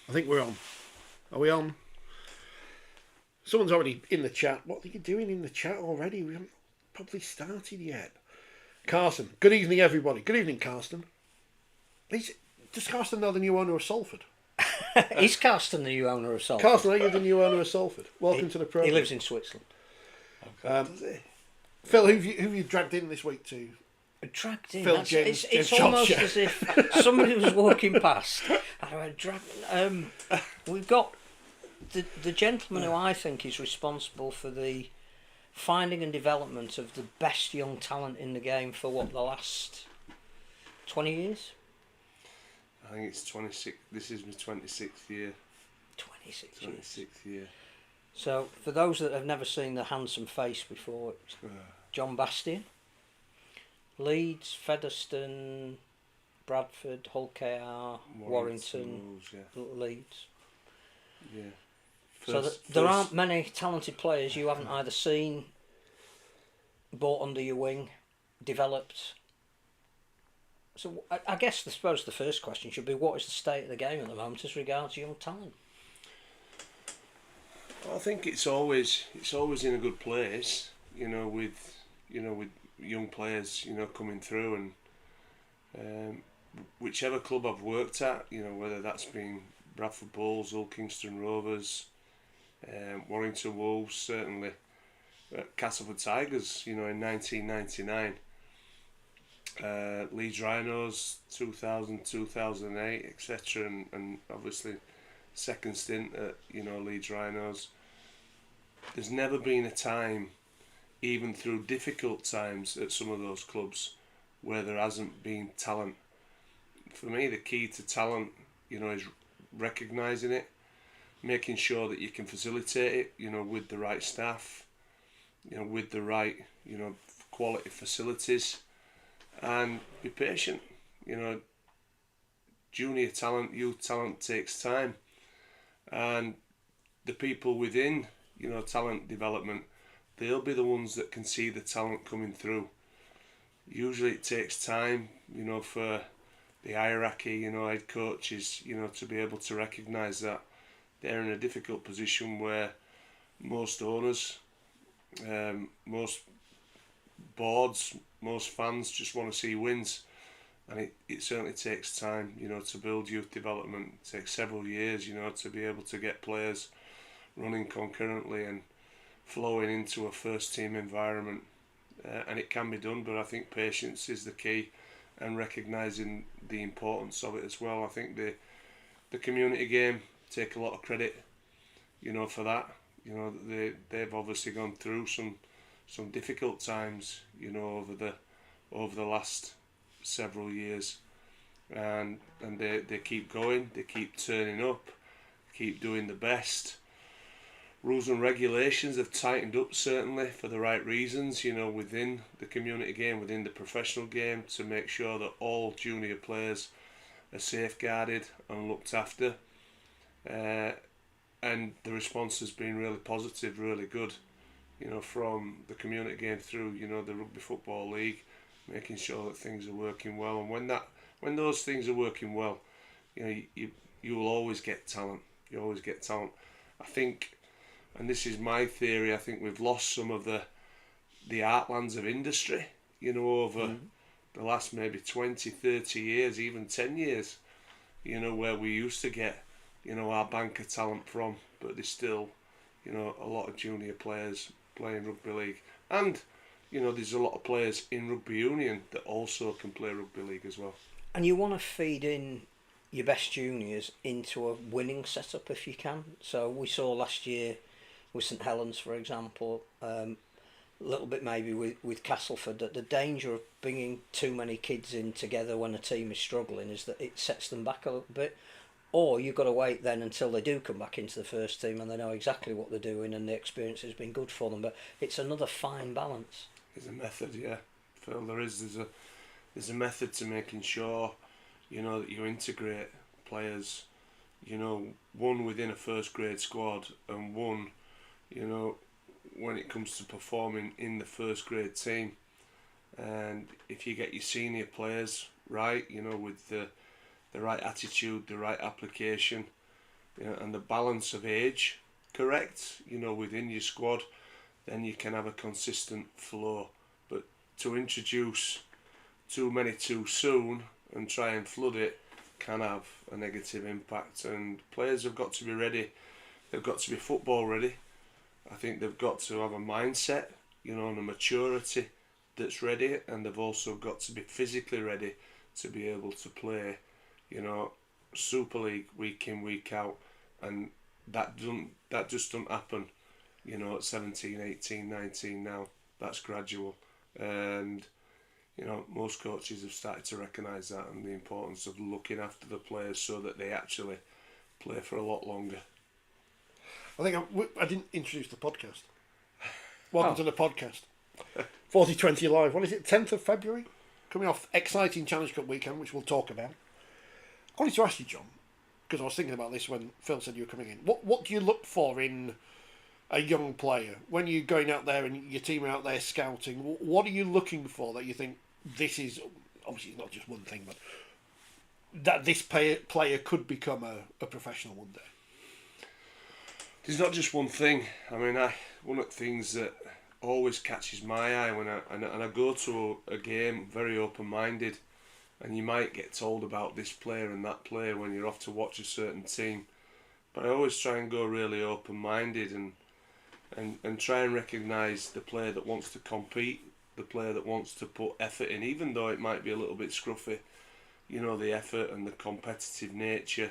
I think we're on. Are we on? Someone's already in the chat. What are you doing in the chat already? We haven't probably started yet. Carson. Good evening, everybody. Good evening, Carson. Does Carson know the new owner of Salford? Is Carsten the new owner of Salford? Carson, are you the new owner of Salford? Welcome to the program. He lives in Switzerland. Does he? Phil, who have you dragged in this week to? Dragged in. Phil James. It's almost as if somebody was walking past and I went, we've got the gentleman who I think is responsible for the finding and development of the best young talent in the game for the last 20 years? I think it's 26. This is my 26th year. 26 year. So, for those that have never seen the handsome face before, it's John Bastian, Leeds, Featherstone, Bradford, Hull KR, Warrington, Leeds. Yeah. There aren't many talented players you haven't either seen, brought under your wing, developed. So I suppose the first question should be, what is the state of the game at the moment as regards young talent? I think it's always in a good place, with young players, coming through, and whichever club I've worked at, whether that's been Bradford Bulls, Hull Kingston Rovers, Warrington Wolves, certainly Castleford Tigers, in 1999. Leeds Rhinos 2000, 2008, etc. and obviously second stint at Leeds Rhinos. There's never been a time, even through difficult times at some of those clubs, where there hasn't been talent. For me, the key to talent, is recognising it, making sure that you can facilitate it, with the right staff, with the right, quality facilities. And be patient. Junior talent, youth talent takes time, and the people within talent development, they'll be the ones that can see the talent coming through. Usually it takes time, for the hierarchy, head coaches, to be able to recognise that they're in a difficult position where most owners, most boards, most fans just want to see wins, and it certainly takes time, to build youth development. It takes several years, to be able to get players running concurrently and flowing into a first team environment, and it can be done, but I think patience is the key, and recognising the importance of it as well. I think the community game take a lot of credit, for that. They've obviously gone through some difficult times, over the last several years, and they keep going, they keep turning up, keep doing the best. Rules and regulations have tightened up, certainly for the right reasons, within the community game, within the professional game, to make sure that all junior players are safeguarded and looked after, and the response has been really positive, really good, from the community game through, the Rugby Football League, making sure that things are working well. And when those things are working well, you will always get talent. You always get talent. I think, and this is my theory, I think we've lost some of the heartlands of industry, over the last maybe 20, 30 years, even 10 years, where we used to get, our bank of talent from, but there's still, a lot of junior players playing rugby league, and there's a lot of players in rugby union that also can play rugby league as well. And you want to feed in your best juniors into a winning setup if you can. So we saw last year with St Helens, for example, a little bit maybe with Castleford, that the danger of bringing too many kids in together when a team is struggling is that it sets them back a little bit. Or you've got to wait then until they do come back into the first team and they know exactly what they're doing and the experience has been good for them. But it's another fine balance. There's a method, yeah, Phil. There's a method to making sure, that you integrate players, one within a first grade squad and one, when it comes to performing in the first grade team. And if you get your senior players right, with the right attitude, the right application, and the balance of age correct, within your squad, then you can have a consistent flow. But to introduce too many too soon and try and flood it can have a negative impact. And players have got to be ready. They've got to be football ready. I think they've got to have a mindset, and a maturity that's ready, and they've also got to be physically ready to be able to play, Super League week in, week out, and that just doesn't happen, at 17, 18, 19 now. That's gradual, and most coaches have started to recognise that and the importance of looking after the players so that they actually play for a lot longer. I think I didn't introduce the podcast. Welcome to the podcast. 4020 Live. What is it? 10th of February? Coming off exciting Challenge Cup weekend, which we'll talk about. I wanted to ask you, John, because I was thinking about this when Phil said you were coming in. What do you look for in a young player when you're going out there and your team are out there scouting? What are you looking for that you think this is? Obviously, it's not just one thing, but that this player could become a professional one day. There's not just one thing. I mean, one of the things that always catches my eye when I go to a game very open-minded, and you might get told about this player and that player when you're off to watch a certain team, but I always try and go really open-minded and try and recognise the player that wants to compete, the player that wants to put effort in, even though it might be a little bit scruffy, the effort and the competitive nature.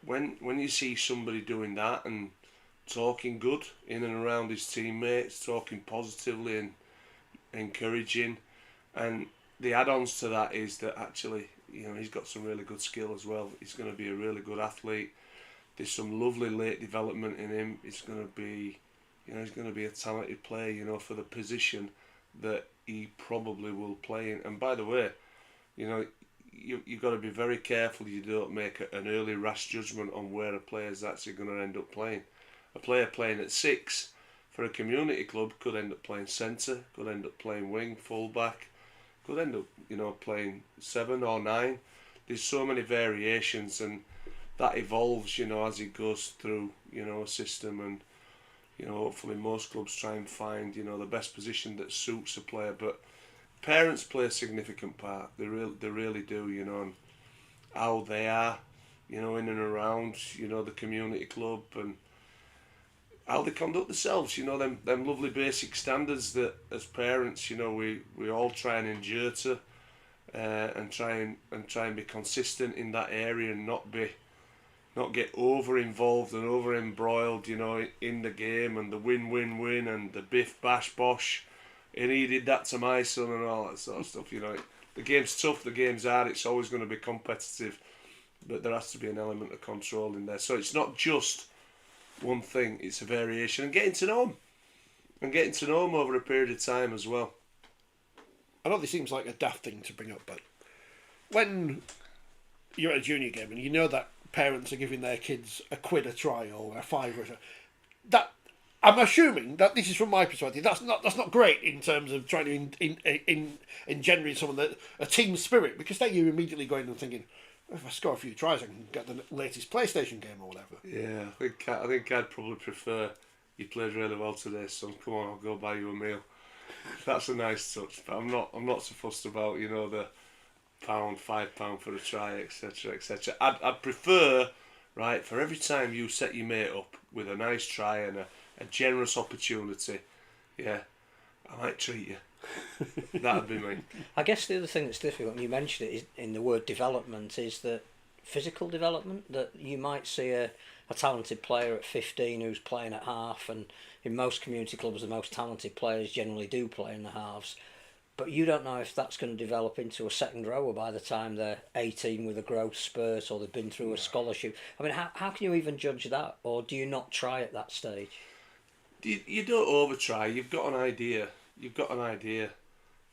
When you see somebody doing that and talking good in and around his teammates, talking positively and encouraging, and the add-ons to that is that actually, he's got some really good skill as well. He's going to be a really good athlete. There's some lovely late development in him. He's going to be, he's going to be a talented player, for the position that he probably will play in. And by the way, you've got to be very careful you don't make an early rash judgment on where a player's actually going to end up playing. A player playing at 6 for a community club could end up playing centre, could end up playing wing, full-back, could end up, playing 7 or 9. There's so many variations, and that evolves, as he goes through, a system, and, hopefully most clubs try and find, the best position that suits a player. But parents play a significant part. They really do, and how they are, in and around, the community club, and how they conduct themselves, them lovely basic standards that as parents, we all try and endure to, and try and be consistent in that area and not get over involved and over embroiled, in the game and the win and the biff bash bosh. And he did that to my son and all that sort of stuff. The game's tough, the game's hard, it's always going to be competitive, but there has to be an element of control in there. So it's not just one thing, it's a variation, and getting to know them over a period of time as well. I know this seems like a daft thing to bring up, but when you're at a junior game and you know that parents are giving their kids a quid a try or a fiver, that I'm assuming that this is from my perspective. That's not great in terms of trying to engender in someone a team spirit, because then you're immediately going and thinking, if I score a few tries, I can get the latest PlayStation game or whatever. Yeah, I think I'd probably prefer you played really well today, son. Come on, I'll go buy you a meal. That's a nice touch, but I'm not so fussed about the £5 for a try, etc., etc. I'd prefer, right, for every time you set your mate up with a nice try and a generous opportunity, I might treat you. That'd be me. I guess the other thing that's difficult, and you mentioned it, is in the word development, is that physical development, that you might see a talented player at 15 who's playing at half, and in most community clubs the most talented players generally do play in the halves, but you don't know if that's going to develop into a second rower by the time they're 18 with a growth spurt, or they've been through a scholarship. I mean, how can you even judge that, or do you not try at that stage? You don't over try. You've got an idea,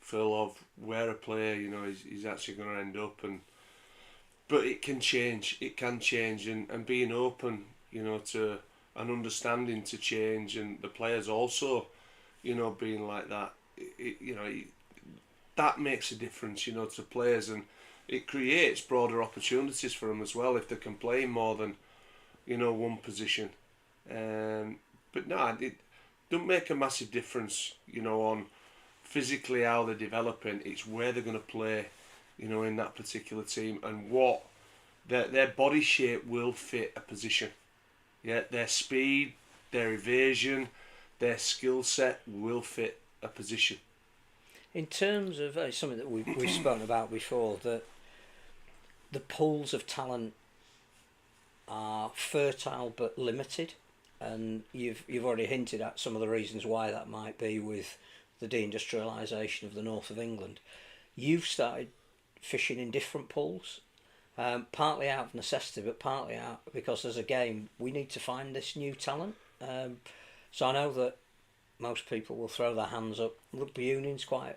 Phil, of where a player is actually going to end up, but it can change, and being open to an understanding to change, and the players also being like that, that makes a difference to players, and it creates broader opportunities for them as well if they can play more than one position. But no, it don't make a massive difference, on physically how they're developing. It's where they're going to play, in that particular team, and what their body shape will fit a position. Yeah, their speed, their evasion, their skill set will fit a position. In terms of something that we've spoken about before, that the pools of talent are fertile but limited, and you've already hinted at some of the reasons why that might be with the deindustrialisation of the north of England. You've started fishing in different pools, partly out of necessity, but partly out because as a game we need to find this new talent. So I know that most people will throw their hands up. Rugby union's quite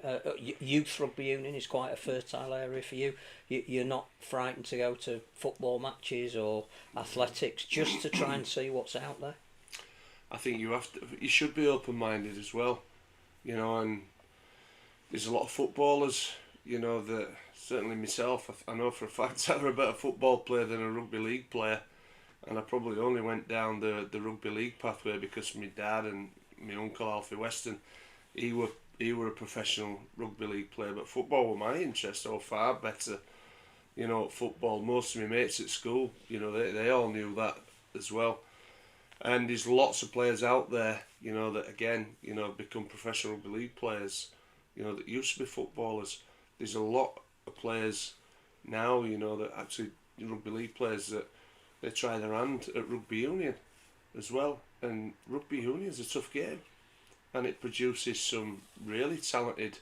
youth rugby union is quite a fertile area for you. You're not frightened to go to football matches or athletics just to try and see what's out there. I think you should be open-minded as well, and there's a lot of footballers, that certainly myself, I know for a fact I'm a better football player than a rugby league player, and I probably only went down the rugby league pathway because my dad and my uncle Alfie Weston, he were a professional rugby league player, but football were my interest. I was far better, at football. Most of my mates at school, they all knew that as well. And there's lots of players out there, that again, become professional rugby league players, that used to be footballers. There's a lot of players now, that actually rugby league players that they try their hand at rugby union as well. And rugby union is a tough game, and it produces some really talented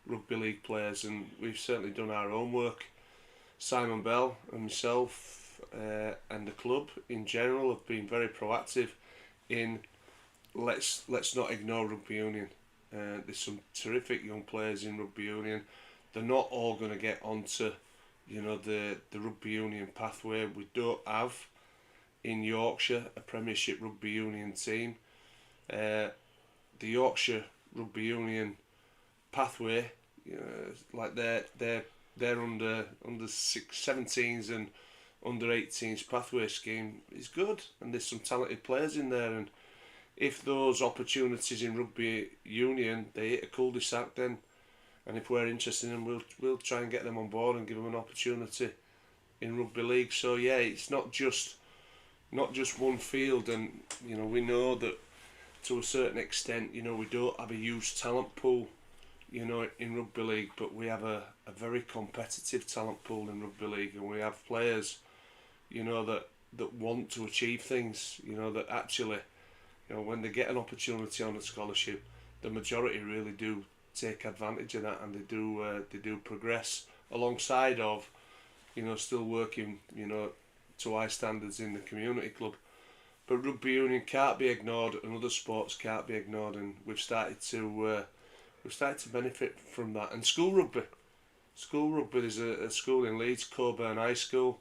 rugby league players, and we've certainly done our own work. Simon Bell and myself and the club in general have been very proactive in let's not ignore rugby union. There's some terrific young players in rugby union. They're not all going to get onto the rugby union pathway. We don't have in Yorkshire a Premiership rugby union team. The Yorkshire rugby union pathway, like they're under 17s and under 18s pathway scheme is good, and there's some talented players in there. And if those opportunities in rugby union they hit a cul-de-sac, then, and if we're interested in them, we'll try and get them on board and give them an opportunity in rugby league. So yeah, it's not just one field, and we know that to a certain extent, we don't have a huge talent pool, in rugby league, but we have a very competitive talent pool in rugby league, and we have players, that want to achieve things, that actually, when they get an opportunity on a scholarship, the majority really do take advantage of that, and they do progress alongside of, still working, to high standards in the community club. But rugby union can't be ignored, and other sports can't be ignored, and we've started to benefit from that. And school rugby, there's a school in Leeds, Coburn High School.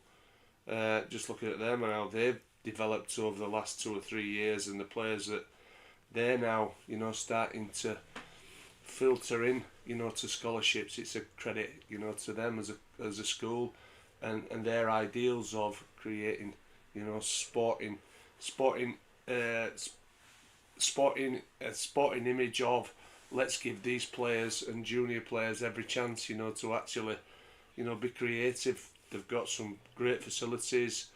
Just looking at them and how they've developed over the last 2 or 3 years, and the players that they're now, starting to filter in, to scholarships. It's a credit, to them as a school, and their ideals of creating, sporting image of, let's give these players and junior players every chance, to actually, be creative. They've got some great facilities.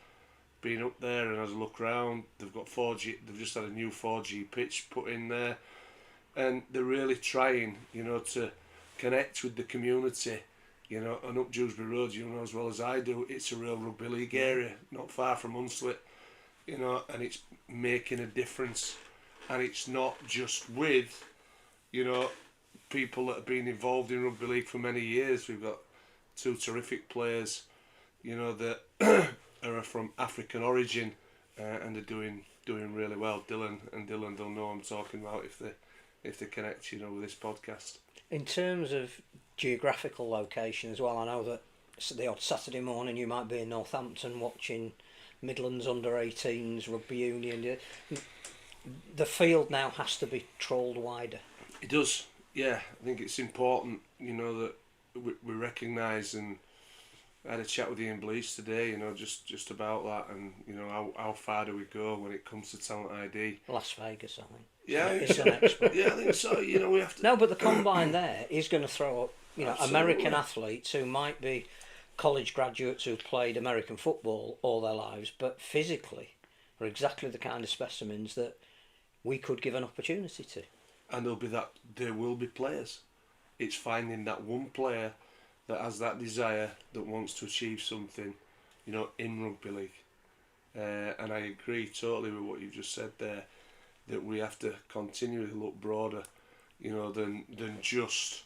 Been up there, and as I look round, they've got 4G. They've just had a new 4G pitch put in there, and they're really trying, to connect with the community. And up Dewsbury Road, as well as I do, it's a real rugby league area, not far from Hunslet, and it's making a difference. And it's not just with, people that have been involved in rugby league for many years. We've got 2 terrific players, that are from African origin, and they're doing really well. Dylan they'll know I'm talking about if they connect, with this podcast. In terms of geographical location as well, I know that the odd Saturday morning you might be in Northampton watching Midlands under-18s rugby union. The field now has to be trawled wider. It does, yeah. I think it's important, that we recognise, and I had a chat with Ian Bleach today, you know, just about that, and you know how far do we go when it comes to talent ID? Las Vegas, I think. Yeah, It's the next one. yeah, I think so. You know, we have to. No, but the combine there is going to throw up, Absolutely. American athletes who might be college graduates who've played American football all their lives, but physically are exactly the kind of specimens that we could give an opportunity to. And there will be players. It's finding that one player that has that desire, that wants to achieve something, you know, in rugby league. And I agree totally with what you've just said there, that we have to continually look broader, you know, than just,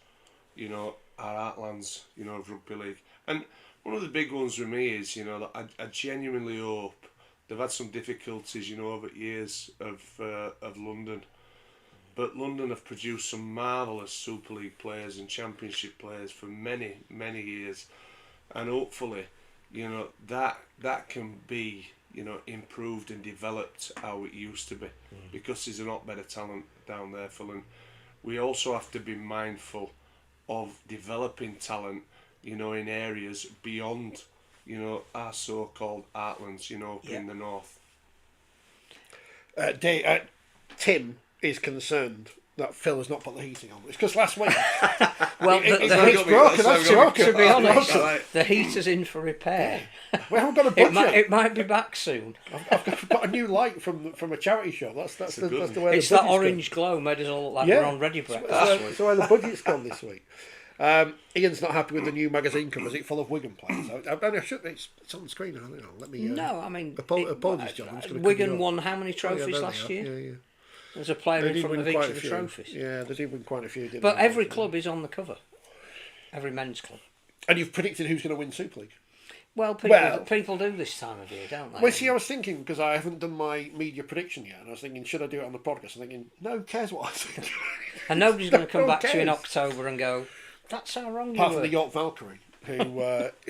you know, our heartlands, you know, of rugby league. And one of the big ones for me is, you know, that I genuinely hope they've had some difficulties, you know, over years of London. But London have produced some marvellous Super League players and Championship players for many, many years. And hopefully, you know, that can be, you know, improved and developed how it used to be. Because there's a lot better talent down there, Phil. And we also have to be mindful of developing talent, you know, in areas beyond, you know, our so-called heartlands, you know, up in the north. Tim is concerned that Phil has not put the heating on. It's because last week... Well, it's broken, that's joking. To be honest, Right. the heater's in for repair. We haven't got a budget. It might be back soon. I've got a new light from a charity shop. That's the way It's the that budget's orange glow made us all look like Yeah. we're on Ready Breakfast. That's where the budget's gone this week. Ian's not happy with the new magazine cover. Is it full of Wigan players? It's on the screen. I don't know. Let me. No, I mean... apologies, John. I'm just gonna Wigan cut you won how many trophies there last they are. year? Yeah. There's a player They in did front win of each quite of a the few. trophies. Yeah, they did win quite a few. Didn't But they? every club is on the cover. Every men's club. And you've predicted who's going to win Super League. Well, people do this time of year, don't they? Well, see, I was thinking, because I haven't done my media prediction yet, and I was thinking, should I do it on the podcast? I'm thinking, no, who cares what I think? And nobody's going to come Who back to you in cares? October and go, that's how wrong you Apart from were. the York Valkyrie, who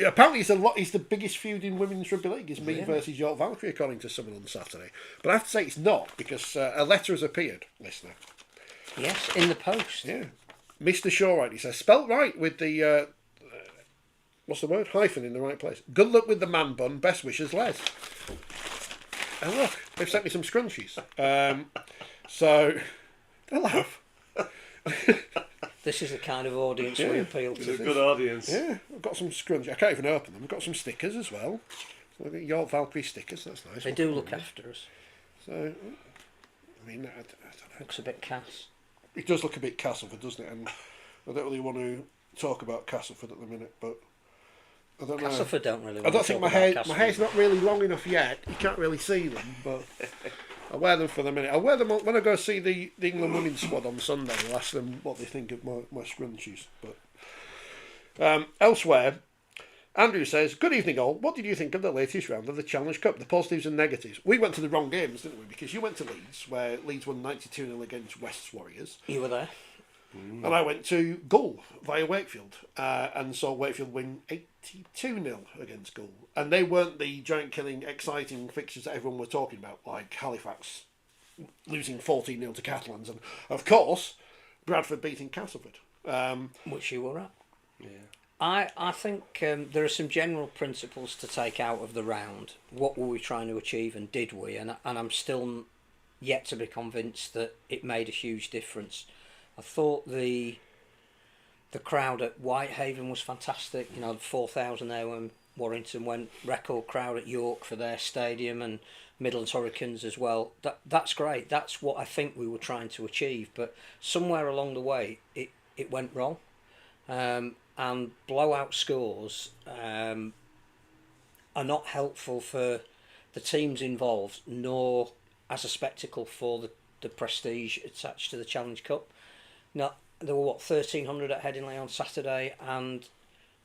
apparently he's the biggest feud in women's rugby league. Is me versus York Valkyrie, according to someone on Saturday. But I have to say it's not, because a letter has appeared, listener. Yes, in the post. Yeah. Mr. Shawright, he says, spelt right with the, what's the word? Hyphen in the right place. Good luck with the man bun. Best wishes, Les. And look, they've sent me some scrunchies. So, they'll have. This is the kind of audience we appeal It's a to. good audience. Yeah, I've got some scrunchies. I can't even open them. I've got some stickers as well. So I've got York Valkyrie stickers. That's nice. They do look after us. So, I mean, I don't know. Looks a bit cass. It does look a bit Castleford, doesn't it? And I don't really want to talk about Castleford at the minute, but I don't know. Castleford don't really I want don't to think talk my about hair, Castleford. my hair's not really long enough yet. You can't really see them, but I wear them for the minute. I wear them when I go see the England women's squad on Sunday. I'll ask them what they think of my scrunchies. But elsewhere, Andrew says, good evening all. What did you think of the latest round of the Challenge Cup? The positives and negatives. We went to the wrong games, didn't we? Because you went to Leeds, where Leeds won 92-0 against West's Warriors. You were there. And I went to Gull via Wakefield and saw Wakefield win 82-0 against Gull. And they weren't the giant-killing, exciting fixtures that everyone was talking about, like Halifax losing 14-0 to Catalans. And, of course, Bradford beating Castleford. Which you were at. Yeah. I think there are some general principles to take out of the round. What were we trying to achieve and did we? And I'm still yet to be convinced that it made a huge difference. I thought the crowd at Whitehaven was fantastic. You know, the 4,000 there when Warrington went. Record crowd at York for their stadium and Midlands Hurricanes as well. That's great. That's what I think we were trying to achieve. But somewhere along the way, it went wrong. And blowout scores are not helpful for the teams involved, nor as a spectacle for the prestige attached to the Challenge Cup. Now, there were 1,300 at Headingley on Saturday, and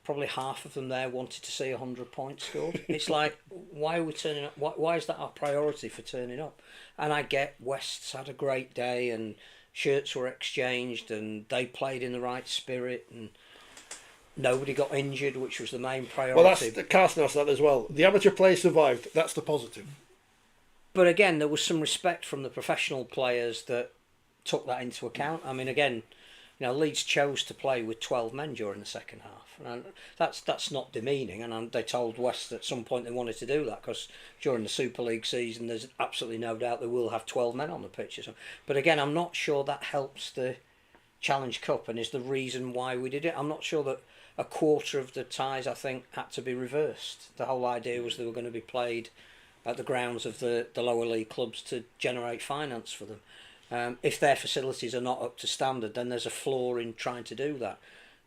probably half of them there wanted to see 100 points scored. It's like, why are we turning up? Why is that our priority for turning up? And I get West's had a great day, and shirts were exchanged, and they played in the right spirit, and nobody got injured, which was the main priority. Well, that's the Carson asked that as well. The amateur players survived. That's the positive. But again, there was some respect from the professional players that took that into account. I mean, again, Leeds chose to play with 12 men during the second half, and that's not demeaning. And they told West at some point they wanted to do that because during the Super League season, there's absolutely no doubt they will have 12 men on the pitch. But again, I'm not sure that helps the Challenge Cup and is the reason why we did it. I'm not sure that a quarter of the ties, I think, had to be reversed. The whole idea was they were going to be played at the grounds of the lower league clubs to generate finance for them. If their facilities are not up to standard, then there's a flaw in trying to do that.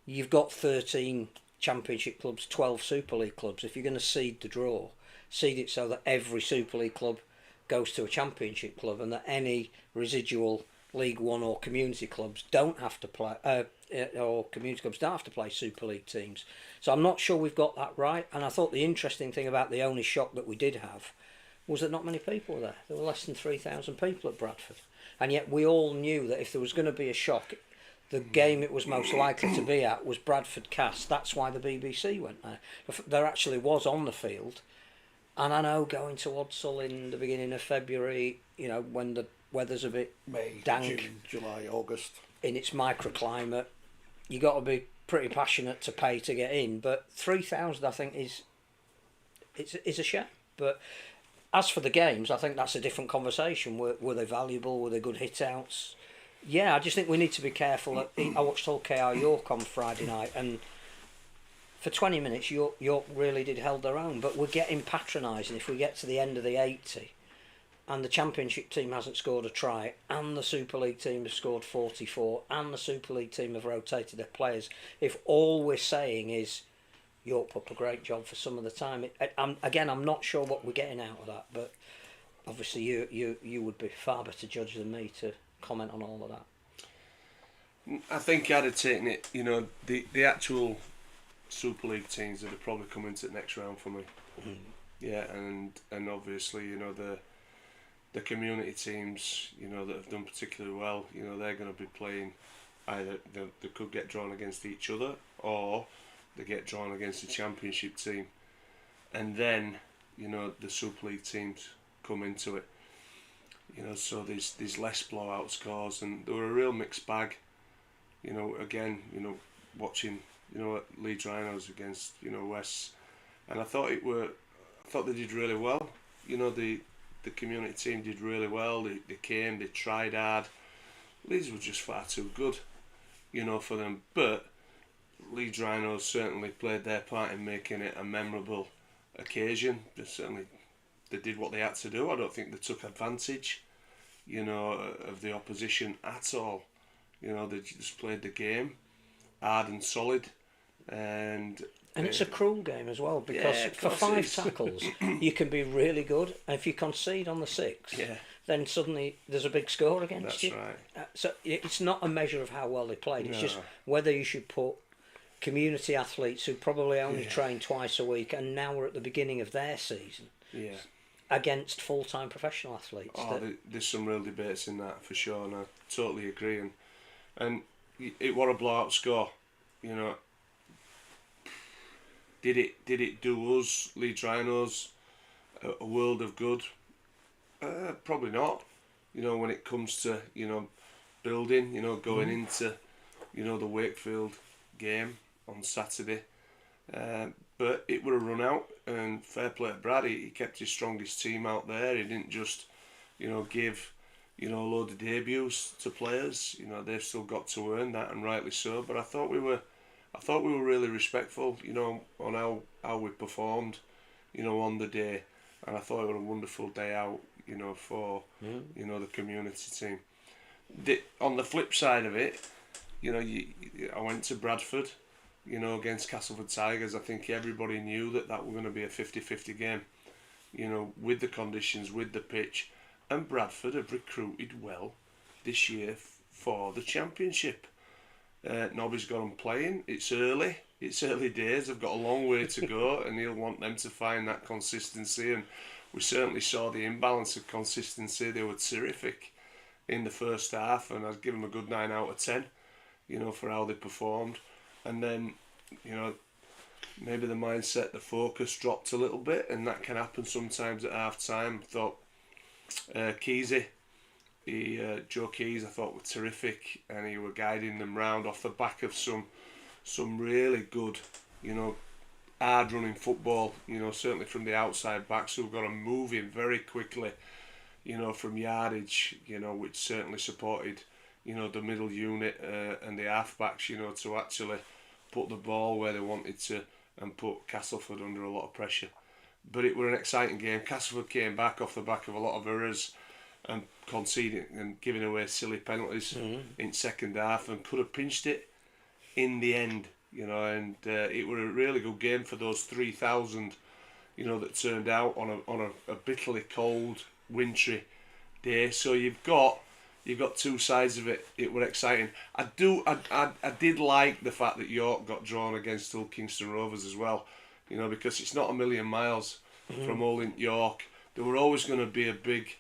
You've got 13 Championship clubs, 12 Super League clubs. If you're going to seed the draw, seed it so that every Super League club goes to a Championship club and that any residual League One or community clubs don't have to play, or community clubs don't have to play Super League teams. So I'm not sure we've got that right. And I thought the interesting thing about the only shock that we did have was that not many people were there. There were less than 3,000 people at Bradford. And yet we all knew that if there was going to be a shock, the game it was most likely to be at was Bradford Cast. That's why the BBC went there. There actually was on the field. And I know going to Odsall in the beginning of February, when the weather's a bit May, dank, June, July, August. In its microclimate, you got to be pretty passionate to pay to get in. But 3,000, I think, is a shame. But as for the games, I think that's a different conversation. Were they valuable? Were they good hit-outs? Yeah, I just think we need to be careful. I watched Hull KR York on Friday night, and for 20 minutes, York really did hold their own. But we're getting patronising if we get to the end of the 80 and the Championship team hasn't scored a try, and the Super League team has scored 44, and the Super League team have rotated their players. If all we're saying is York put up a great job for some of the time, I'm not sure what we're getting out of that. But obviously, you would be far better judge than me to comment on all of that. I think I'd have taken it. The actual Super League teams that have probably come into the next round for me. Mm. Yeah, and obviously the community teams, that have done particularly well, they're going to be playing either they could get drawn against each other or they get drawn against the Championship team, and then the Super League teams come into it. So there's less blowout scores, and they were a real mixed bag. Again, watching Leeds Rhinos against West, and I thought they did really well. The community team did really well. They came, they tried hard. Leeds were just far too good, for them. But Leeds Rhinos certainly played their part in making it a memorable occasion. They did what they had to do. I don't think they took advantage, of the opposition at all. They just played the game hard and solid, and it's a cruel game as well, because for 5 tackles you can be really good, and if you concede on the 6th, then suddenly there's a big score against you. That's right. So it's not a measure of how well they played. It's just whether you should put community athletes who probably only train twice a week and now are at the beginning of their season against full-time professional athletes. There's some real debates in that for sure, and I totally agree. And it was a blowout score, Did it do us, Leeds Rhinos, a world of good? Probably not. When it comes to building, going into the Wakefield game on Saturday, but it would have run out. And fair play to Brad, he kept his strongest team out there. He didn't just give a load of debuts to players. They've still got to earn that, and rightly so. But I thought we were really respectful, on how we performed, on the day, and I thought it was a wonderful day out, for the community team. On the flip side of it, I went to Bradford, against Castleford Tigers. I think everybody knew that was going to be a 50-50 game, with the conditions, with the pitch, and Bradford have recruited well this year for the Championship. Nobby's got them playing. It's early days. They've got a long way to go, and he'll want them to find that consistency. And we certainly saw the imbalance of consistency. They were terrific in the first half, and I'd give them a good 9 out of 10, for how they performed. And then, maybe the mindset, the focus dropped a little bit, and that can happen sometimes at half time. I thought Keezy Joe Keys I thought were terrific, and he were guiding them round off the back of some really good, hard running football, certainly from the outside backs who got them moving very quickly, from yardage, which certainly supported, the middle unit and the half backs, to actually put the ball where they wanted to and put Castleford under a lot of pressure. But it were an exciting game. Castleford came back off the back of a lot of errors and conceding and giving away silly penalties in second half, and could have pinched it in the end, and it were a really good game for those 3,000, that turned out on a bitterly cold, wintry day. So you've got two sides of it. It were exciting. I did like the fact that York got drawn against Hull Kingston Rovers as well, because it's not a million miles from Hull in York. There were always going to be a big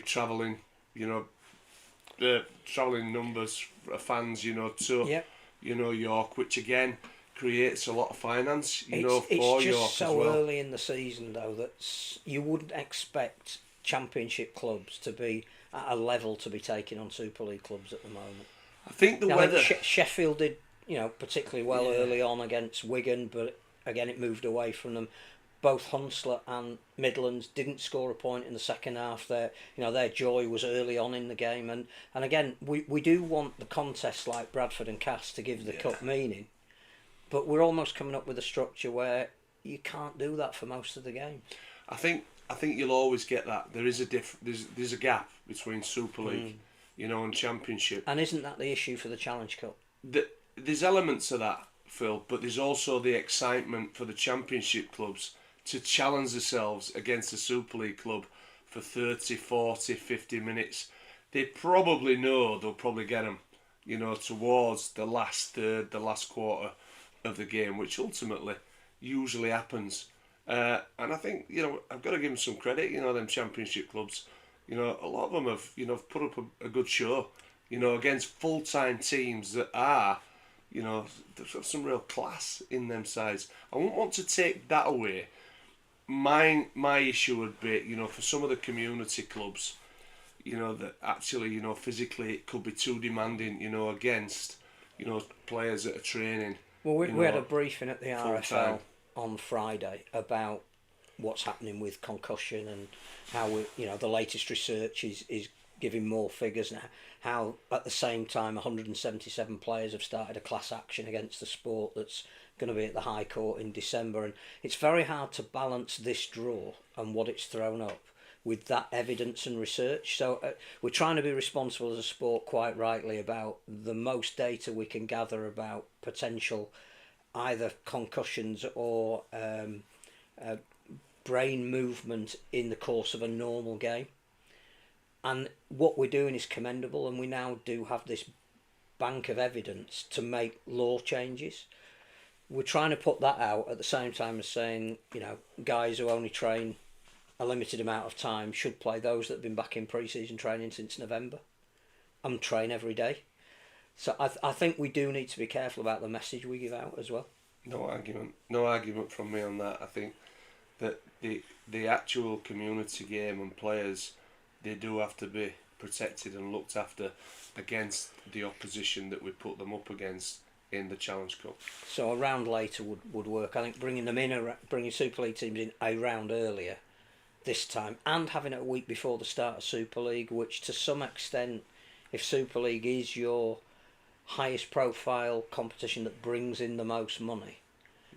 travelling, travelling numbers of fans, to York, which again creates a lot of finance, for York as well. It's just so early in the season though that you wouldn't expect Championship clubs to be at a level to be taking on Super League clubs at the moment. I think the weather. Sheffield did, particularly well early on against Wigan, but again it moved away from them. Both Hunslet and Midlands didn't score a point in the second half. Their joy was early on in the game, and again we do want the contests like Bradford and Cass to give the cup meaning, but we're almost coming up with a structure where you can't do that for most of the games. I think you'll always get that. There is there's a gap between Super League, and Championship. And isn't that the issue for the Challenge Cup? There's elements of that, Phil, but there's also the excitement for the Championship clubs to challenge themselves against a Super League club for 30, 40, 50 minutes. They probably know they'll probably get them, towards the last third, the last quarter of the game, which ultimately usually happens. And I think, I've got to give them some credit, them Championship clubs. A lot of them have put up a good show, against full-time teams that are, they've got some real class in them sides. I wouldn't want to take that away. My issue would be, for some of the community clubs, that actually, physically it could be too demanding, against, players that are training. Well, we had a briefing at the RFL on Friday about what's happening with concussion and how the latest research is giving more figures, and how at the same time 177 players have started a class action against the sport that's going to be at the High Court in December, and it's very hard to balance this draw and what it's thrown up with that evidence and research. So we're trying to be responsible as a sport, quite rightly, about the most data we can gather about potential either concussions or brain movement in the course of a normal game. And what we're doing is commendable, and we now do have this bank of evidence to make law changes. We're trying to put that out at the same time as saying, guys who only train a limited amount of time should play. Those that have been back in pre-season training since November and train every day. So I think we do need to be careful about the message we give out as well. No argument from me on that. I think that the actual community game and players, they do have to be protected and looked after against the opposition that we put them up against in the Challenge Cup. So a round later would work. I think bringing them in, bringing Super League teams in a round earlier this time, and having it a week before the start of Super League, which to some extent, if Super League is your highest profile competition that brings in the most money,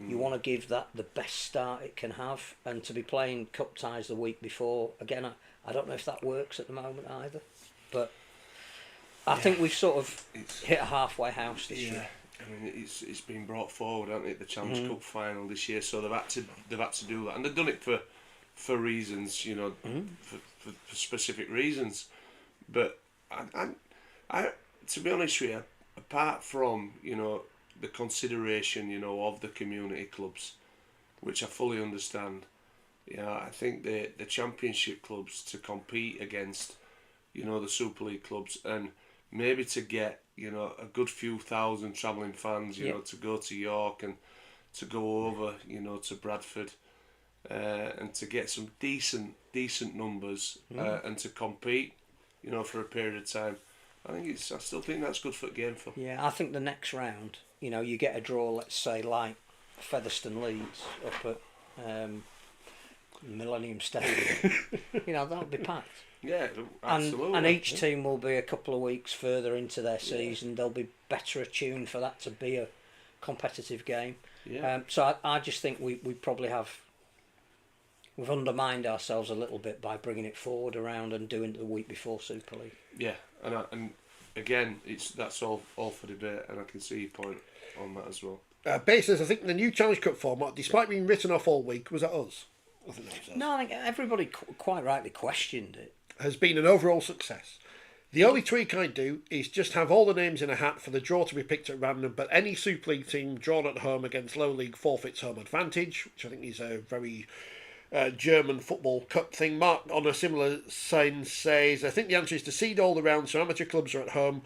you want to give that the best start it can have. And to be playing cup ties the week before, again, I don't know if that works at the moment either, but I think we've sort of hit a halfway house this year. I mean, it's been brought forward, hasn't it? The Challenge Cup final this year, so they've had to do that, and they've done it for reasons, for specific reasons. But I to be honest with you, apart from the consideration of the community clubs, which I fully understand, I think the Championship clubs to compete against the Super League clubs, and maybe to get a good few thousand travelling fans to go to York and to go over to Bradford and to get some decent numbers and to compete you know, for a period of time. I still think that's good for the game. For Yeah, I think the next round, you know, you get a draw, let's say, like Featherstone Leeds up at Millennium Stadium. You know, that'll be packed. Yeah, absolutely. And each team will be a couple of weeks further into their season. They'll be better attuned for that to be a competitive game. Yeah. So I just think we probably we've undermined ourselves a little bit by bringing it forward around and doing it the week before Super League. Yeah, and again, that's all for debate, and I can see your point on that as well. Basis, I think the new Challenge Cup format, despite being written off all week, was that us? I think that was us. No, I think everybody quite rightly questioned it. Has been an overall success. The only tweak I do is just have all the names in a hat for the draw to be picked at random, but any Super League team drawn at home against low league forfeits home advantage, which I think is a very German football cup thing. Mark, on a similar sign, says, I think the answer is to seed all the rounds so amateur clubs are at home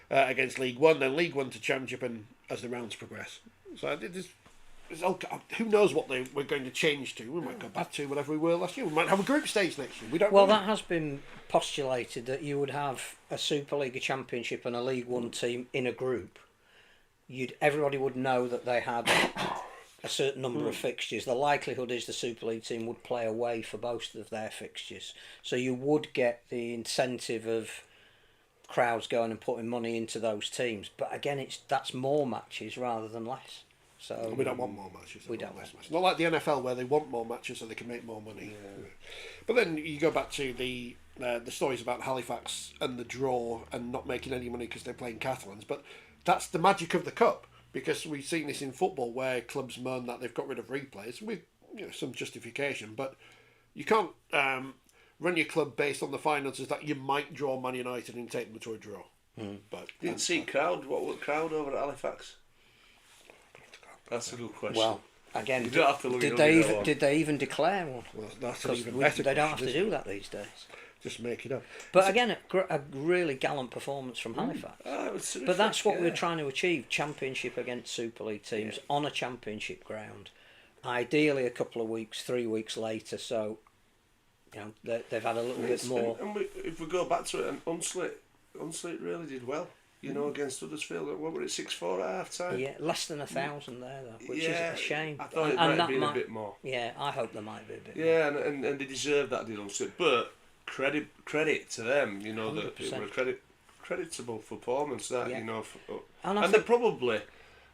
against League One, then League One to Championship, and as the rounds progress. So who knows what we're going to change to. We might go back to whatever we were last year. We might have a group stage next year. We don't know. That has been postulated that you would have a Super League, a Championship and a League One team in a group. Everybody would know that they had a certain number of fixtures. The likelihood is the Super League team would play away for both of their fixtures. So you would get the incentive of crowds going and putting money into those teams. But again, that's more matches rather than less. So we don't want more matches. We don't. Less matches. Not like the NFL where they want more matches so they can make more money. Yeah. But then you go back to the stories about Halifax and the draw and not making any money because they're playing Catalans. But that's the magic of the cup, because we've seen this in football where clubs moan that they've got rid of replays with some justification. But you can't run your club based on the finances that you might draw Man United and take them to a draw. But didn't see crowd. What was the crowd over at Halifax? That's a good question. Well, again, you don't have to look did they even declare one? Well, that's an even better they don't have question, to do that these days. Just make it up. But again, a really gallant performance from Halifax. But that's what we're trying to achieve: Championship against Super League teams on a Championship ground. Ideally, a couple of weeks, 3 weeks later. So, they've had a little bit more. And if we go back to it, and Unslate really did well. Against Huddersfield, what were it, 6-4 at half time? Yeah, less than 1,000 there though, which is a shame. I thought it might have been a bit more. Yeah, I hope there might be a bit more. Yeah, and they deserve that, did Unslate. But credit to them, that it was a creditable performance. That and they probably,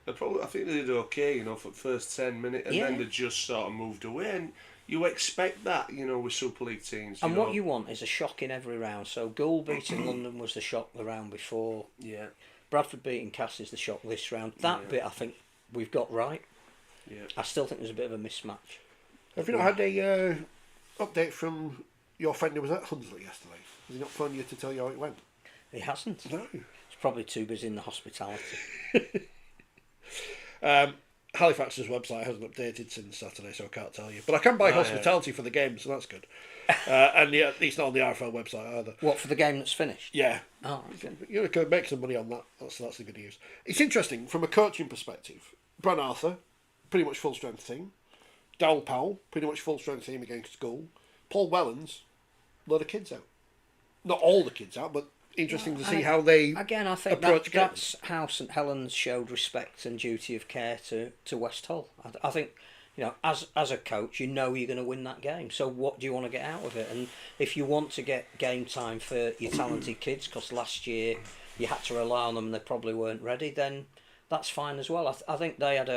I think they did okay, for the first 10 minutes, and then they just sort of moved away. And you expect that, with Super League teams. And what you want is a shock in every round. So Goal beating London was the shock the round before. Yeah. Bradford beating Cass is the shock this round. That bit I think we've got right. Yeah. I still think there's a bit of a mismatch. Have you not had a update from your friend who was at Hunslet yesterday? Has he not phoned you to tell you how it went? He hasn't. No. He's probably too busy in the hospitality. Halifax's website hasn't updated since Saturday, so I can't tell you. But I can buy hospitality for the game, so that's good. And it's not on the RFL website either. What, for the game that's finished? Yeah. Oh, okay. You can make some money on that. That's the good news. It's interesting from a coaching perspective. Bran Arthur, pretty much full strength team. Dowell Powell, pretty much full strength team against Goal. Paul Wellens, a lot of kids out. Not all the kids out, but interesting to see how they again. I think that's how St Helens showed respect and duty of care to West Hull. I think as a coach, you're going to win that game. So what do you want to get out of it? And if you want to get game time for your talented kids, because last year you had to rely on them and they probably weren't ready, then that's fine as well. I think they had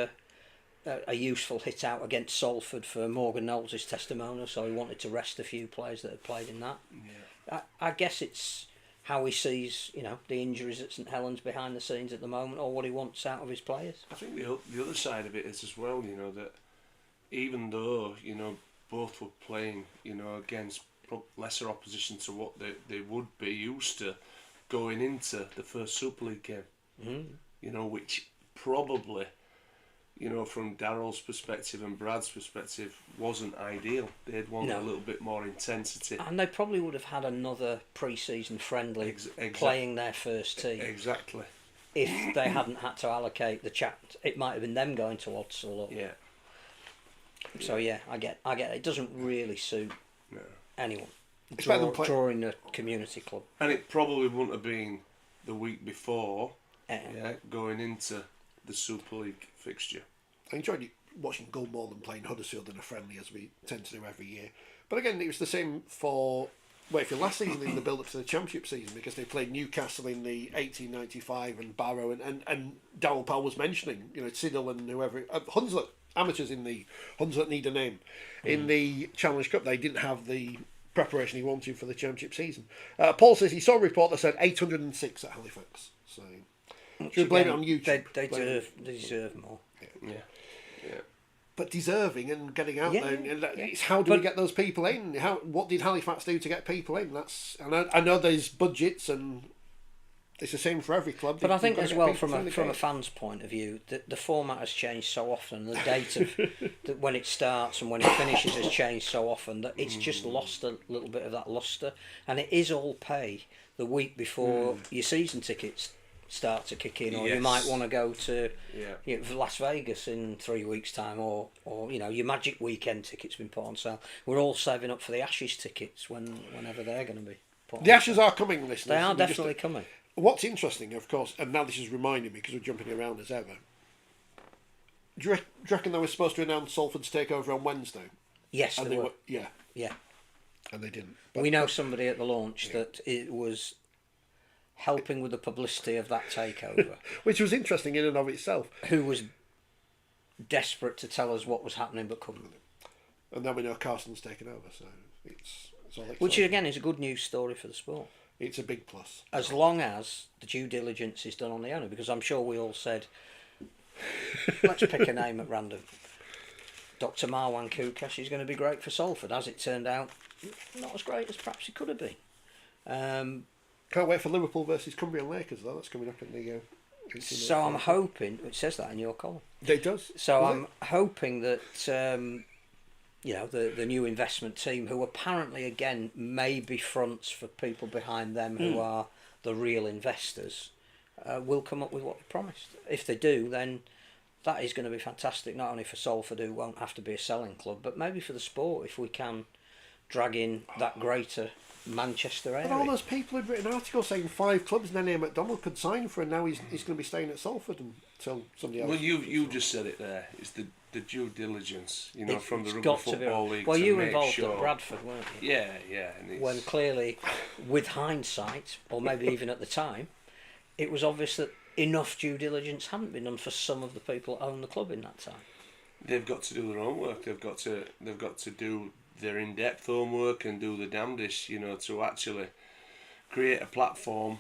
a useful hit out against Salford for Morgan Knowles' testimonial, so he wanted to rest a few players that had played in that. Yeah. I guess it's how he sees, the injuries at St Helens behind the scenes at the moment, or what he wants out of his players. I think the other side of it is as well, that even though, both were playing, against lesser opposition to what they would be used to going into the first Super League game, which probably, from Darryl's perspective and Brad's perspective, wasn't ideal. They'd want a little bit more intensity. And they probably would have had another pre-season friendly playing their first team. Exactly. If they hadn't had to allocate the chat, it might have been them going to Odsall. Yeah. So I get it. It doesn't really suit anyone. It's better than play. Drawing the community club. And it probably wouldn't have been the week before, going into the Super League fixture. I enjoyed watching goal more than playing Huddersfield in a friendly, as we tend to do every year. But again, it was the same for Wakefield last season in the build-up to the Championship season, because they played Newcastle in the 1895 and Barrow, and Darryl Powell was mentioning, Siddle and whoever, Hunslet, amateurs in the Hunslet need a name. In the Challenge Cup, they didn't have the preparation he wanted for the Championship season. Paul says he saw a report that said 806 at Halifax. So, should we blame it on YouTube? They deserve more. Yeah. But deserving and getting out there, it's how do we get those people in? What did Halifax do to get people in? I know there's budgets, and it's the same for every club. But I think as well, from a fan's point of view, the format has changed so often. The date of when it starts and when it finishes has changed so often that it's just lost a little bit of that lustre. And it is all pay the week before your season tickets start to kick in, or you might want to go to Las Vegas in 3 weeks' time, or your Magic Weekend tickets been put on sale. We're all saving up for the Ashes tickets whenever they're going to be put on The Ashes sale. are coming, listeners. They are definitely coming. What's interesting, of course, and now this is reminding me because we're jumping around as ever. Do you reckon they were supposed to announce Salford's takeover on Wednesday? Yes, and they were. Yeah. Yeah. And they didn't. We know somebody at the launch that it was helping with the publicity of that takeover. Which was interesting in and of itself. Who was desperate to tell us what was happening but couldn't. And then we know Carson's taken over, so it's all exciting. Which again is a good news story for the sport. It's a big plus. As long as the due diligence is done on the owner, because I'm sure we all said, let's pick a name at random. Dr. Marwan Kukash is going to be great for Salford. As it turned out, not as great as perhaps he could have been. Can't wait for Liverpool versus Cumbrian Lakers, though. That's coming up in the... So I'm hoping... It says that in your column. It does. So I'm hoping that... the new investment team, who apparently again may be fronts for people behind them who are the real investors, will come up with what they promised. If they do, then that is going to be fantastic, not only for Salford, who won't have to be a selling club, but maybe for the sport, if we can drag in that greater Manchester area. But all those people had written articles saying 5 clubs Nene McDonald could sign for, and now he's going to be staying at Salford until somebody else... Well, you just said it there. It's the due diligence, from the Rugby Football League. Well, you were make involved sure. at Bradford, weren't you? Yeah. And when clearly, with hindsight, or maybe even at the time, it was obvious that enough due diligence hadn't been done for some of the people that own the club in that time. They've got to do their own work. They've got to do their in-depth homework and do the damnedest, to actually create a platform,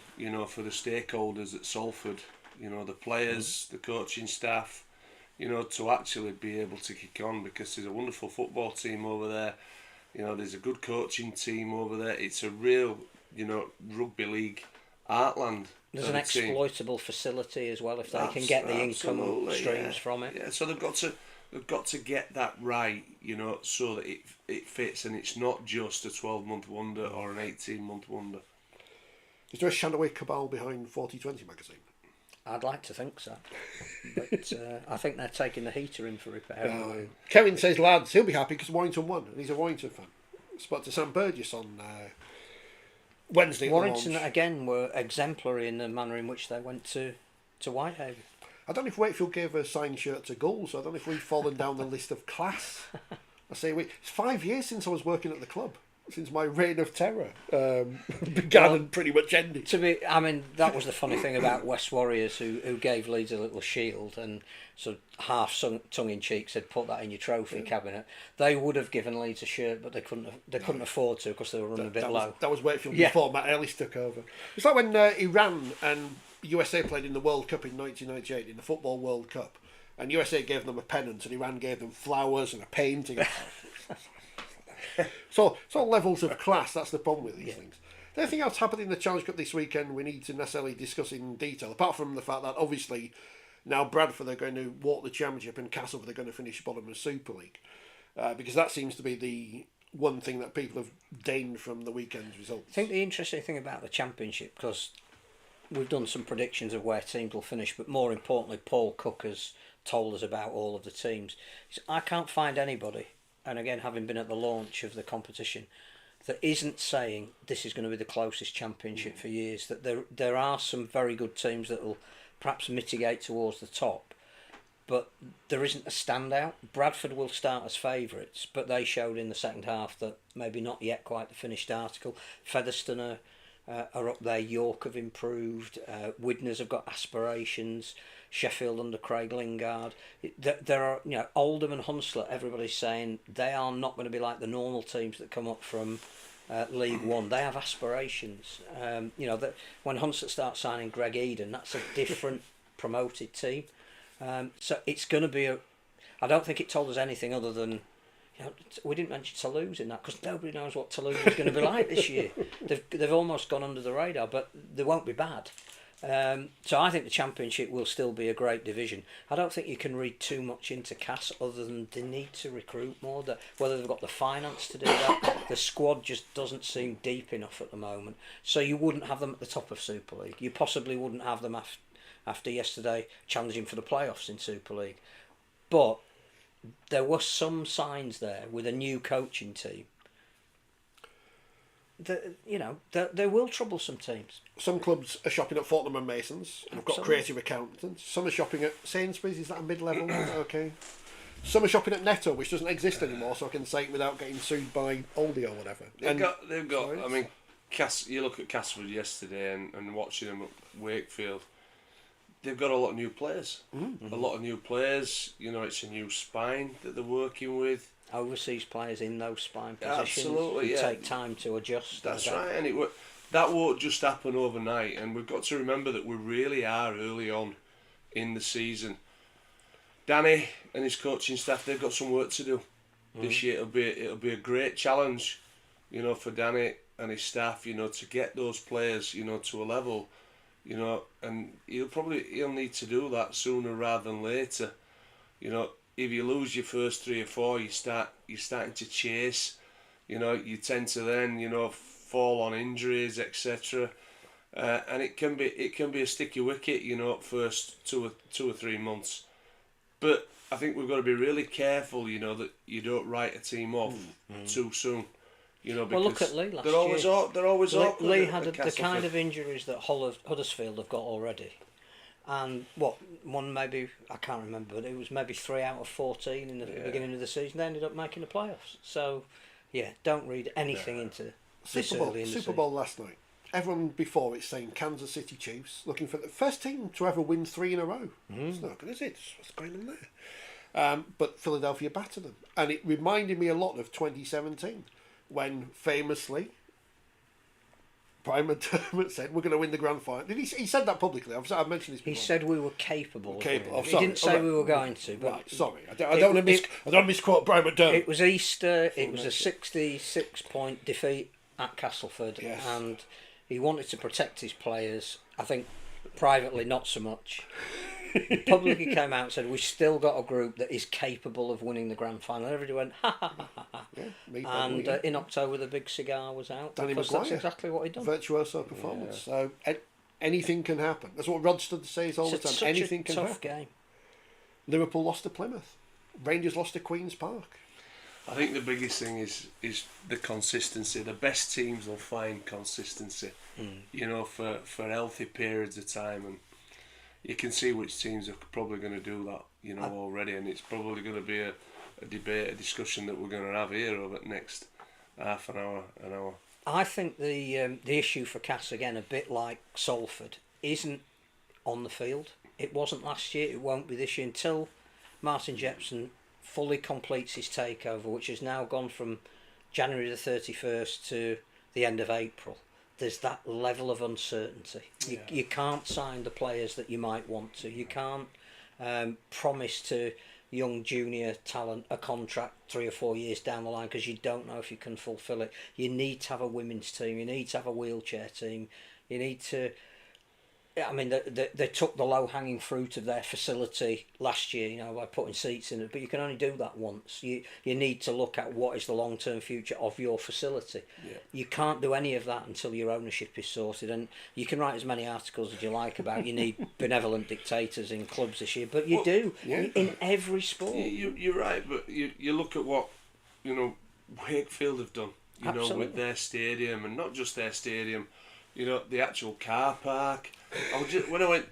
for the stakeholders at Salford, the players, the coaching staff, to actually be able to kick on, because there's a wonderful football team over there. There's a good coaching team over there. It's a real, rugby league heartland. There's an exploitable facility as well, if they can get the income streams from it. Yeah, so they've got to get that right, so that it fits, and it's not just a 12-month wonder or an 18-month wonder. Is there a Shandaway cabal behind 4020 magazine? I'd like to think so, but I think they're taking the heater in for repair. Kevin says, lads, he'll be happy because Warrington won, and he's a Warrington fan. Spoke to Sam Burgess on Wednesday. Warrington again were exemplary in the manner in which they went to Whitehaven. I don't know if Wakefield gave a signed shirt to Goals, so I don't know if we've fallen down the list of class. I say, it's 5 years since I was working at the club, since my reign of terror began and pretty much ended. That was the funny thing about West Warriors, who gave Leeds a little shield and sort of half tongue in cheek said, "Put that in your trophy cabinet." They would have given Leeds a shirt, but they couldn't afford to because they were running a bit low. That was Wakefield before Matt Ellis took over. It's like when Iran and USA played in the World Cup in 1998, in the Football World Cup, and USA gave them a pennant and Iran gave them flowers and a painting. So it's all levels of class. That's the problem with these things. Anything else happened in the Challenge Cup this weekend we need to necessarily discuss in detail, apart from the fact that obviously now Bradford are going to walk the Championship and Castleford are going to finish bottom of Super League, because that seems to be the one thing that people have gained from the weekend's results. I think the interesting thing about the Championship, because we've done some predictions of where teams will finish, but more importantly, Paul Cook has told us about all of the teams. I can't find anybody, and again, having been at the launch of the competition, that isn't saying this is going to be the closest championship for years. That there are some very good teams that will perhaps mitigate towards the top, but there isn't a standout. Bradford will start as favourites, but they showed in the second half that maybe not yet quite the finished article. Featherstone are up there. York have improved. Widnes have got aspirations. Sheffield under Craig Lingard. There are, Oldham and Hunslet. Everybody's saying they are not going to be like the normal teams that come up from League One. They have aspirations. That when Hunslet starts signing Greg Eden, that's a different promoted team. So it's going to be I don't think it told us anything other than, we didn't mention Toulouse in that because nobody knows what Toulouse is going to be like this year. They've almost gone under the radar, but they won't be bad. So I think the Championship will still be a great division. I don't think you can read too much into Cass other than they need to recruit more. Whether they've got the finance to do that, the squad just doesn't seem deep enough at the moment. So you wouldn't have them at the top of Super League. You possibly wouldn't have them after yesterday challenging for the playoffs in Super League. But there were some signs there with a new coaching team that, they will trouble some teams. Some clubs are shopping at Fortnum and Masons and have got creative accountants. Some are shopping at Sainsbury's. Is that a mid-level? Okay. Some are shopping at Netto, which doesn't exist anymore, so I can say it without getting sued by Aldi or whatever. They've got. I mean, you look at Castleford yesterday and watching them at Wakefield. They've got a lot of new players. Mm-hmm. A lot of new players. It's a new spine that they're working with. Overseas players in those spine positions. Absolutely, take time to adjust. That's right, and that won't just happen overnight. And we've got to remember that we really are early on in the season. Danny and his coaching staff, they've got some work to do this year. It'll be a great challenge, for Danny and his staff, to get those players, to a level, and he'll need to do that sooner rather than later. If you lose your first 3 or 4, you're starting to chase. You tend to then fall on injuries, etc. And it can be a sticky wicket, first 2 or 3 months. But I think we've got to be really careful, that you don't write a team off too soon. Because look at Lee last year. They're always awkward. Lee had the kind of injuries that Huddersfield have got already. And one maybe, I can't remember, but it was maybe 3 out of 14 in the beginning of the season. They ended up making the playoffs. So, don't read anything into this early in the Super Bowl last night. Everyone before it's saying Kansas City Chiefs looking for the first team to ever win 3 in a row. It's not good, is it? What's going on there? But Philadelphia battered them. And it reminded me a lot of 2017 when famously Brian McDermott said we're going to win the grand final. Did he said that publicly? I've mentioned this before. He said we were capable. He didn't say we were going to. But right, sorry, I don't want to misquote Brian McDermott. It was Easter. It was a 66-point defeat at Castleford, and he wanted to protect his players. I think privately not so much. Publicly came out and said we've still got a group that is capable of winning the grand final. Everybody went ha ha ha ha ha. And in October the big cigar was out. Danny because Maguire, that's exactly what he'd done. Virtuoso performance. So anything can happen. That's what Rod stood to say all the time. Anything can happen. Tough game. Liverpool lost to Plymouth. Rangers lost to Queen's Park. I think the biggest thing is the consistency. The best teams will find consistency, for healthy periods of time, and you can see which teams are probably going to do that, already, and it's probably going to be a debate, a discussion that we're going to have here over the next half an hour. I think the issue for Cass, again, a bit like Salford, isn't on the field. It wasn't last year, it won't be this year until Martin Jepson fully completes his takeover, which has now gone from January the 31st to the end of April. There's that level of uncertainty. You can't sign the players that you might want to. You can't promise to young junior talent a contract 3 or 4 years down the line because you don't know if you can fulfil it. You need to have a women's team. You need to have a wheelchair team. You need to... I mean, they took the low-hanging fruit of their facility last year, by putting seats in it, but you can only do that once. You need to look at what is the long-term future of your facility. Yeah. You can't do any of that until your ownership is sorted, and you can write as many articles as you like about you need benevolent dictators in clubs this year, but you do, in every sport. You're right, but you look at what, Wakefield have done. you know, Absolutely. with their stadium, and not just their stadium, you know, the actual car park. I was just, when I went,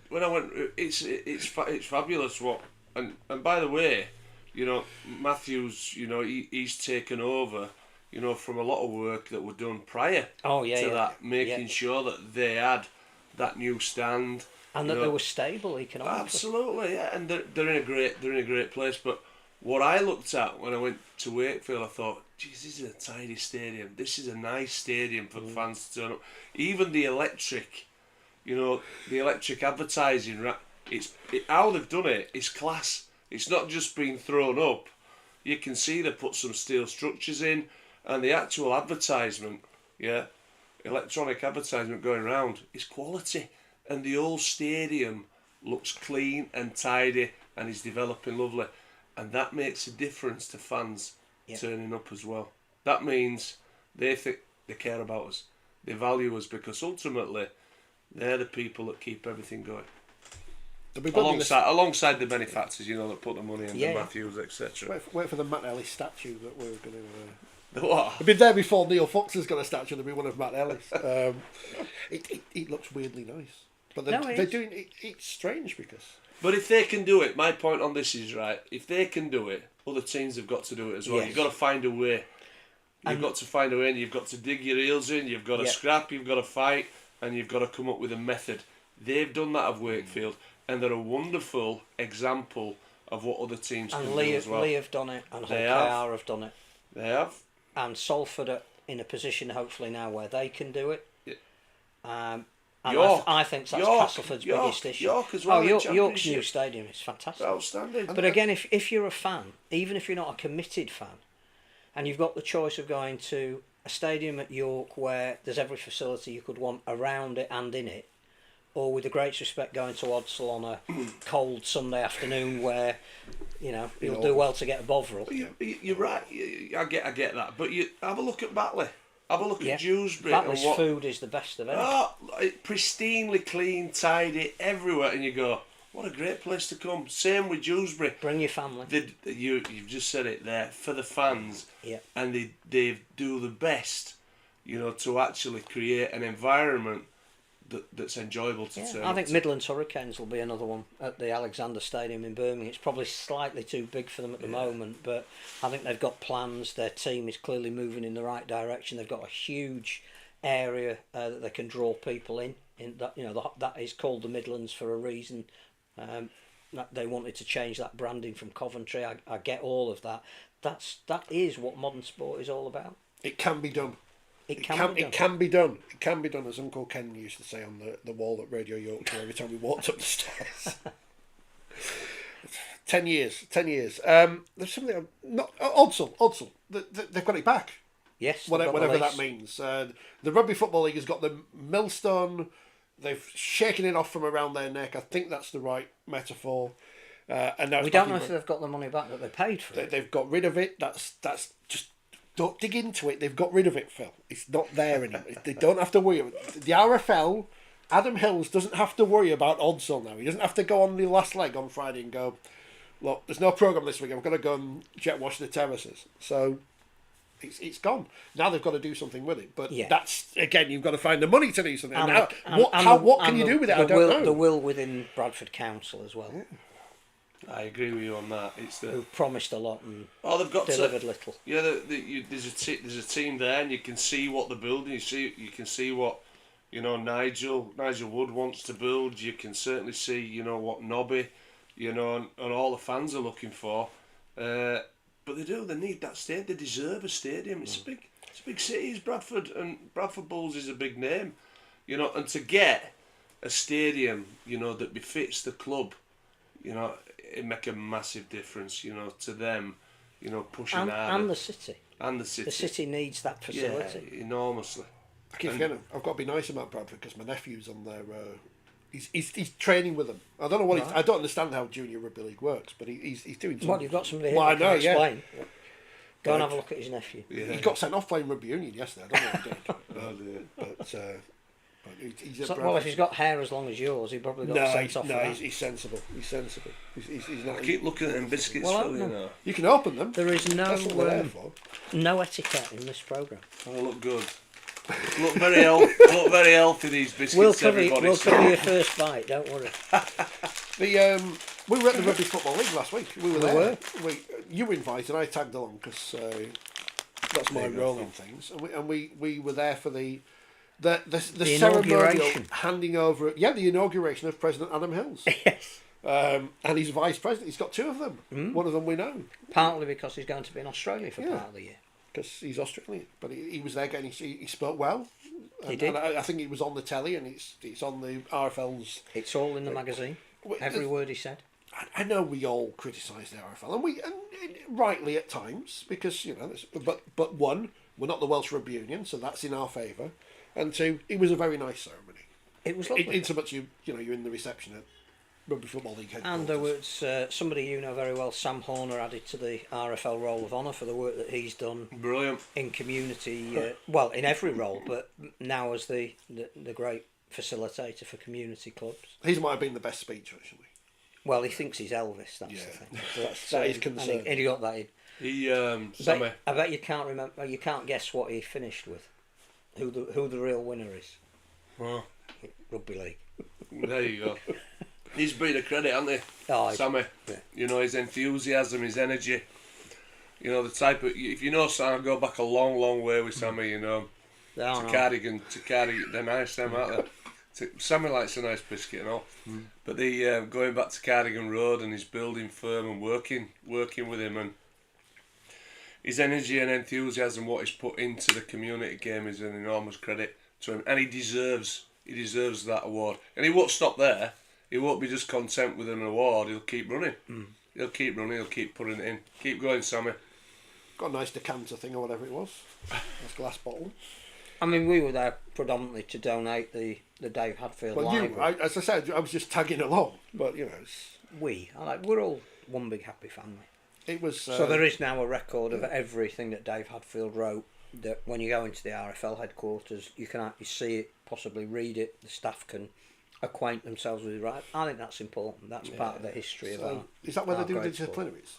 it's fabulous. And by the way, you know, Matthews, you know, he's taken over, you know, from a lot of work that were done prior to that, making sure that they had that new stand. And that they were stable economically. Absolutely, yeah, and they're in a great place. But what I looked at when I went to Wakefield, I thought, geez, this is a tidy stadium. This is a nice stadium for the fans to turn up. Even the electric, you know, the electric advertising, how they've done it is class. It's not just been thrown up. You can see they put some steel structures in, and the actual advertisement, electronic advertisement going around is quality. And the whole stadium looks clean and tidy and is developing lovely. And that makes a difference to fans turning up as well. That means they think they care about us. They value us, because ultimately they're the people that keep everything going. Alongside the benefactors, you know, that put the money in, the Matthews, etc. Wait for the Matt Ellis statue that we're going to... The what? I've been there before. Neil Fox has got a statue. There'll be one of Matt Ellis. It looks weirdly nice. But they're doing it. It's strange because... But if they can do it, my point on this is, right, if they can do it, other teams have got to do it as well. Yes. You've got to find a way. You've got to find a way, and you've got to dig your heels in, you've got to scrap, you've got to fight, and you've got to come up with a method. They've done that at Wakefield, and they're a wonderful example of what other teams can do as well. Lee have done it, and Hull KR have done it. They have. And Salford are in a position, hopefully now, where they can do it. Yeah. And York, I think that's Castleford's biggest issue. York as well. York's new stadium is fantastic. Outstanding. But again, if you're a fan, even if you're not a committed fan, and you've got the choice of going to a stadium at York where there's every facility you could want around it and in it, or with the greatest respect going to Odsal on a cold Sunday afternoon where, you know, you'll do well to get a Bovril. You're right. I get that. But you have a look at Batley. Have a look at Dewsbury. Batley's food is the best of any. Oh, pristinely clean, tidy, everywhere, and you go, what a great place to come. Same with Dewsbury. Bring your family. You've just said it there, for the fans. Yeah. And they do the best, you know, to actually create an environment that's enjoyable to turn I think to. Midlands Hurricanes will be another one at the Alexander Stadium in Birmingham. It's probably slightly too big for them at the moment, but I think they've got plans. Their team is clearly moving in the right direction. They've got a huge area that they can draw people in that, you know, that is called the Midlands for a reason. They wanted to change that branding from Coventry. I get all of that. That is what modern sport is all about. It can be done. It can be done. It can be done, as Uncle Ken used to say on the wall at Radio Yorkshire every time we walked up the stairs. 10 years. There's something not Odsal. They've got it back. Yes, whatever that means. The Rugby Football League has got the millstone. They've shaken it off from around their neck. I think that's the right metaphor. And now we don't know if they've got the money back that they paid for it. They've got rid of it. That's just. Don't dig into it. They've got rid of it, Phil. It's not there anymore. They don't have to worry. The RFL, Adam Hills doesn't have to worry about Odsal now. He doesn't have to go on the last leg on Friday and go, look, there's no programme this week. I've got to go and jet wash the terraces. So it's gone. Now they've got to do something with it. But that's, again, you've got to find the money to do something. What can you do with it? I don't know. The will within Bradford Council as well. Yeah. I agree with you on that. Who promised a lot and they've got delivered little. Yeah, there's a team there, and you can see what they're building. You can see what, you know, Nigel Wood wants to build. You can certainly see, you know, what Nobby, you know, and all the fans are looking for. But they need that stadium. They deserve a stadium. It's a big city. It's Bradford, and Bradford Bulls is a big name, you know. And to get a stadium, you know, that befits the club, you know, it make a massive difference, you know, to them, you know, pushing hard. And the city. The city needs that facility. Yeah, enormously. I keep forgetting. I've got to be nice about Bradford because my nephew's on there. He's training with them. I don't know what I don't understand how junior rugby league works, but he's doing something. Well, you've got somebody here who can explain. Yeah. Go and have a look at his nephew. Yeah. He got sent off playing rugby union yesterday. I don't know what he did. But But he's at So, well, Bradford. if he's got hair as long as yours, he probably got sent off for that. He's sensible. He's sensible. He's not. I keep looking at them biscuits, Well, Phil, you know. You can open them. There is That's what they're there no for. no etiquette in this programme. Oh, look good. Look very healthy, these biscuits, We'll cover everybody. your first bite, don't worry. We were at the Rugby Football League last week. We were there. You were invited. I tagged along because that's my role in things. And we were there for the ceremonial inauguration. handing over. Yeah, the inauguration of President Adam Hills. Yes. And he's vice president. He's got two of them. One of them we know Partly because he's going to be in Australia for part of the year. because he's Australian. But he was there getting. He spoke well. He did. And I think it was on the telly, and it's on the RFL's. It's all in the magazine. Every word he said. I know we all criticise the RFL, and rightly at times, because but one, we're not the Welsh Rugby Union, so that's in our favour, and two, it was a very nice ceremony. It was lovely. In so much you're in the reception at Rugby Football League headquarters. And there was somebody you know very well, Sam Horner, added to the RFL Roll of Honour for the work that he's done. Brilliant. In community, well, in every role, but now as the great facilitator for community clubs. His might have been the best speech, actually. Well, he thinks he's Elvis. That's the thing. That is concerning. And he got that in. Sammy. I bet you can't remember. You can't guess what he finished with. Who the real winner is? Oh, Rugby League. there you go. He's been a credit, hasn't he? Oh, Sammy. Yeah. You know, his enthusiasm, his energy. You know, the type of... If you know Sam, I go back a long, long way with Sammy, you know. To Cardigan. They're nice, them, aren't they? Sammy likes a nice biscuit and all. But the going back to Cardigan Road and his building firm and working with him, and his energy and enthusiasm, what he's put into the community game, is an enormous credit to him, and he deserves that award. And he won't stop there. He won't be just content with an award. He'll keep running. He'll keep running. He'll keep putting it in. Keep going, Sammy. Got a nice decanter thing or whatever it was. Nice glass bottle. I mean, we were there predominantly to donate the Dave Hadfield library. As I said, I was just tagging along, but We're all one big happy family. it was. So there is now a record of everything that Dave Hadfield wrote. That when you go into the RFL headquarters, you can actually see it, possibly read it. The staff can acquaint themselves with it. Right? I think that's important. That's part of the history of our. Is that where they our do the great sport. disciplinaries?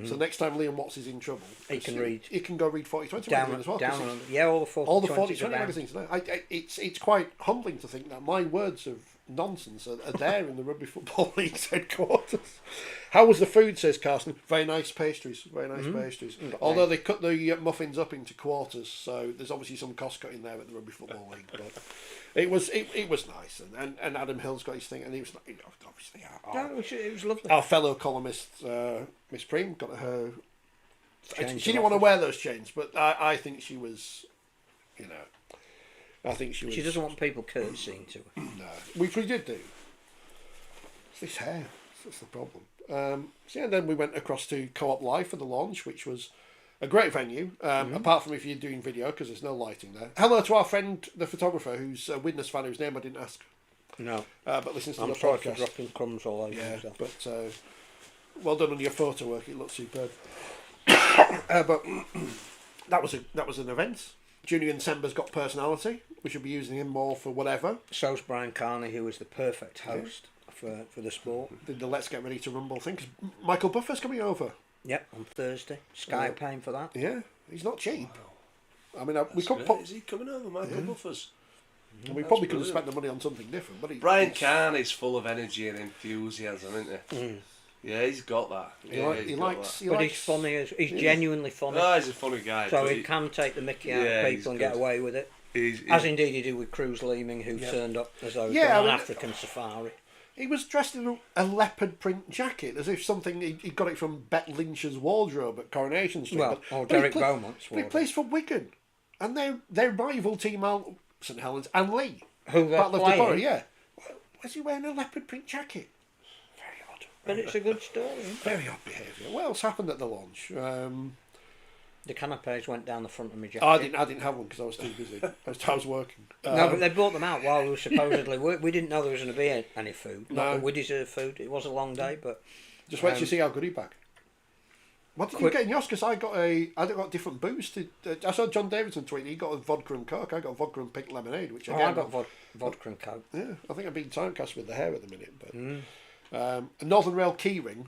So next time Liam Watts is in trouble, He can read. He can go read 4020 Down, magazine as well. down 'cause on, yeah, all the 40, all the 20s 4020 around. magazines now. It's quite humbling to think that my words of nonsense are there in the Rugby Football League's headquarters. How was the food, says Carson? Very nice pastries. Very nice pastries. Although they cut the muffins up into quarters, so there's obviously some cost cutting there at the Rugby Football League. But it was nice, and Adam Hill's got his thing, and he was obviously It was lovely. our fellow columnist Miss Preem got her. Change She of didn't want to office. wear those chains, but I think she was, I think she was. She doesn't want people curtsying to her. No, we did do. It's this hair. That's the problem. And then we went across to Co-op Live for the launch, which was a great venue. Apart from if you're doing video, because there's no lighting there. Hello to our friend, the photographer, who's a Widnes fan, whose name I didn't ask, No, but listens to I'm the sorry for podcast. dropping crumbs all over Yeah, myself. but well done on your photo work. It looks superb. But that was an event. Julian Sember's got personality. We should be using him more for whatever. So's Brian Carney, who was the perfect host for the sport. Did the Let's Get Ready to Rumble thing. 'Cause Michael Buffer's coming over. Yep, on Thursday. Sky paying for that. Yeah, he's not cheap. I mean, we That's could great. Is he coming over, Michael Buffers? we probably could have spent the money on something different. But Brian Carney's full of energy and enthusiasm, isn't he? Yeah, he's got that. He likes. But he's funny. He's genuinely funny. Oh, he's a funny guy. So but he can take the mickey out Yeah, of he's people and good. get away with it. he's As indeed he did with Cruz Leeming, who turned up as though he'd Yeah, done I an mean- African safari. He was dressed in a leopard print jacket, as if something he got it from Bet Lynch's wardrobe at Coronation Street. Well, or but he Derek Beaumont's But he wardrobe. plays for Wigan, and their rival team are St Helens and Lee. Who they're Battle of the playing. Borough, yeah. Was he wearing a leopard print jacket? Very odd. But it's a good story. Very odd behaviour. What else happened at the launch? The canapes went down the front of my jacket. I didn't have one because I was too busy. I was working. No, but they brought them out while we were supposedly we didn't know there was going to be any food. Not No. that we deserve food. It was a long day, but Just wait till you see our goodie bag. What did you get in yours? Because I got different booze. I saw John Davidson tweet. He got a vodka and coke. I got vodka and pink lemonade, which again. I got vodka and coke. Yeah, I think I'm being typecast with the hair at the minute. But a Northern Rail keyring.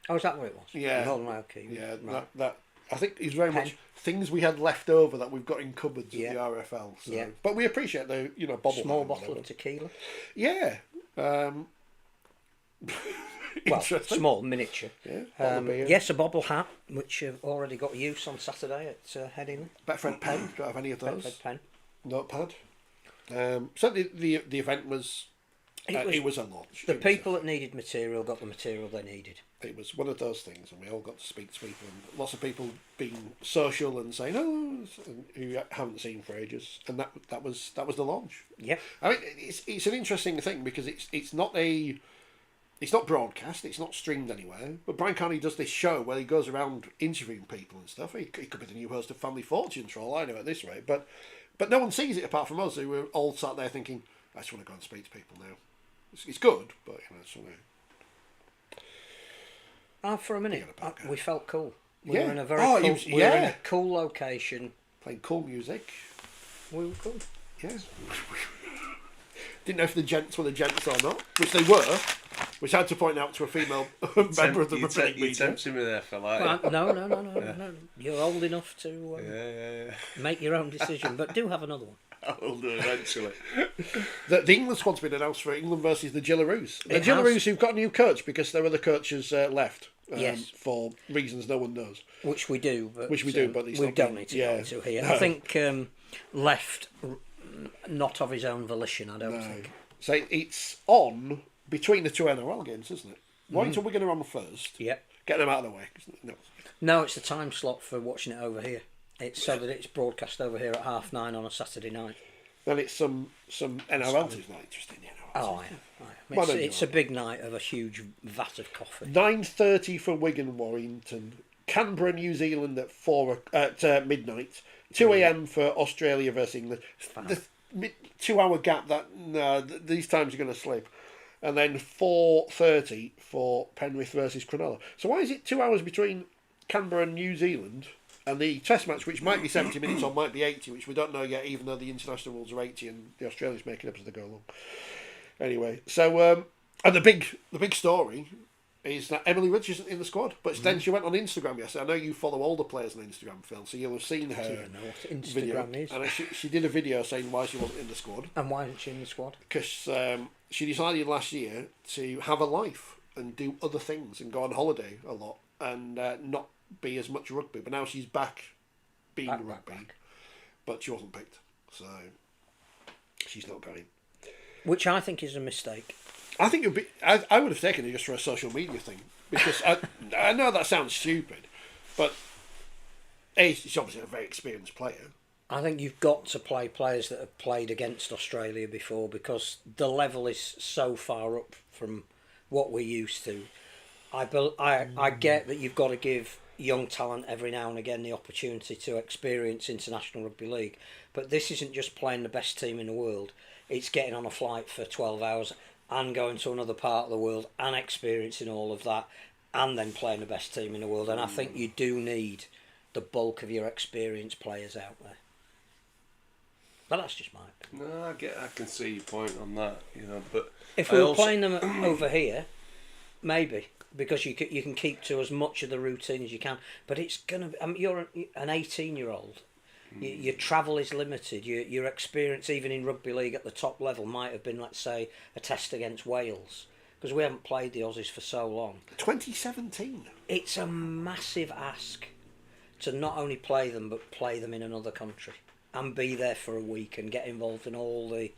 Oh, is that what it was? Yeah, Northern Rail keyring. Yeah, right. that I think is very much things we had left over that we've got in cupboards at the RFL. So. Yeah, but we appreciate the bottle. Small bottle of tequila. Yeah. Well, small, miniature. Yeah, yes, a bobble hat, which have already got use on Saturday at Headingley. Betfred pen, don't have any of those. Betfred pen. Notepad. So the event was... It was a launch. The people that needed material got the material they needed. It was one of those things, and we all got to speak to people, and lots of people being social and saying, "Oh," who you haven't seen for ages, and that was the launch. Yeah, I mean, it's an interesting thing because it's not broadcast, it's not streamed anywhere. But Brian Carney does this show where he goes around interviewing people and stuff. He could be the new host of Family Fortunes for all I know at this rate, but no one sees it apart from us, who were all sat there thinking, "I just want to go and speak to people now." It's good, but it's sort of... for a minute, we felt cool. We were in a in a cool location. Playing cool music. We were cool. Yeah. Didn't know if the gents were the gents or not, which they were, which I had to point out to a female member of the Rugby League media. You tempted me there for like... No. You're old enough to make your own decision, but do have another one. I will do eventually. The England squad's been announced for England versus the Gillaroos. The Gillaroos who've got a new coach because their other coaches left. For reasons no one knows. Which we do, but we don't need to go into here. No. I think left, not of his own volition. I don't think. So it's on between the two NRL games, isn't it? Why until we're going to run first? Yeah. Get them out of the way. No, it's the time slot for watching it over here. It's so that it's broadcast over here at 9:30 on a Saturday night. Then it's some NRL who's not interested in NRL. Oh, I am. It's a big night of a huge vat of coffee. 9:30 for Wigan Warrington, Canberra New Zealand at midnight, 2 a.m. for Australia versus England. The 2 hour gap these times are going to slip, and then 4:30 for Penrith versus Cronulla. So why is it 2 hours between Canberra and New Zealand? And the test match, which might be 70 minutes or might be 80, which we don't know yet, even though the international rules are 80 and the Australians make it up as they go along. Anyway, so and the big story is that Emily Ridge isn't in the squad, but then she went on Instagram yesterday. I know you follow all the players on Instagram, Phil, so you'll have seen her. I don't know what Instagram video. is. And she did a video saying why she wasn't in the squad. And why isn't she in the squad? Because she decided last year to have a life and do other things and go on holiday a lot and not be as much rugby, but now she's back being rugby, but she wasn't picked, so she's not going. Which I think is a mistake. I think it would be. I would have taken it just for a social media thing because I know that sounds stupid, but she's obviously a very experienced player. I think you've got to play players that have played against Australia before because the level is so far up from what we're used to. I get that you've got to give young talent every now and again the opportunity to experience international rugby league, but this isn't just playing the best team in the world, it's getting on a flight for 12 hours and going to another part of the world and experiencing all of that and then playing the best team in the world. And I think you do need the bulk of your experienced players out there, but that's just my opinion. No, I can see your point on that, but if we were playing them over here, maybe, because you can keep to as much of the routine as you can. But it's gonna. You're an 18-year-old. Your travel is limited. Your experience, even in rugby league at the top level, might have been, let's say, a test against Wales, because we haven't played the Aussies for so long. 2017. It's a massive ask to not only play them, but play them in another country and be there for a week and get involved in all the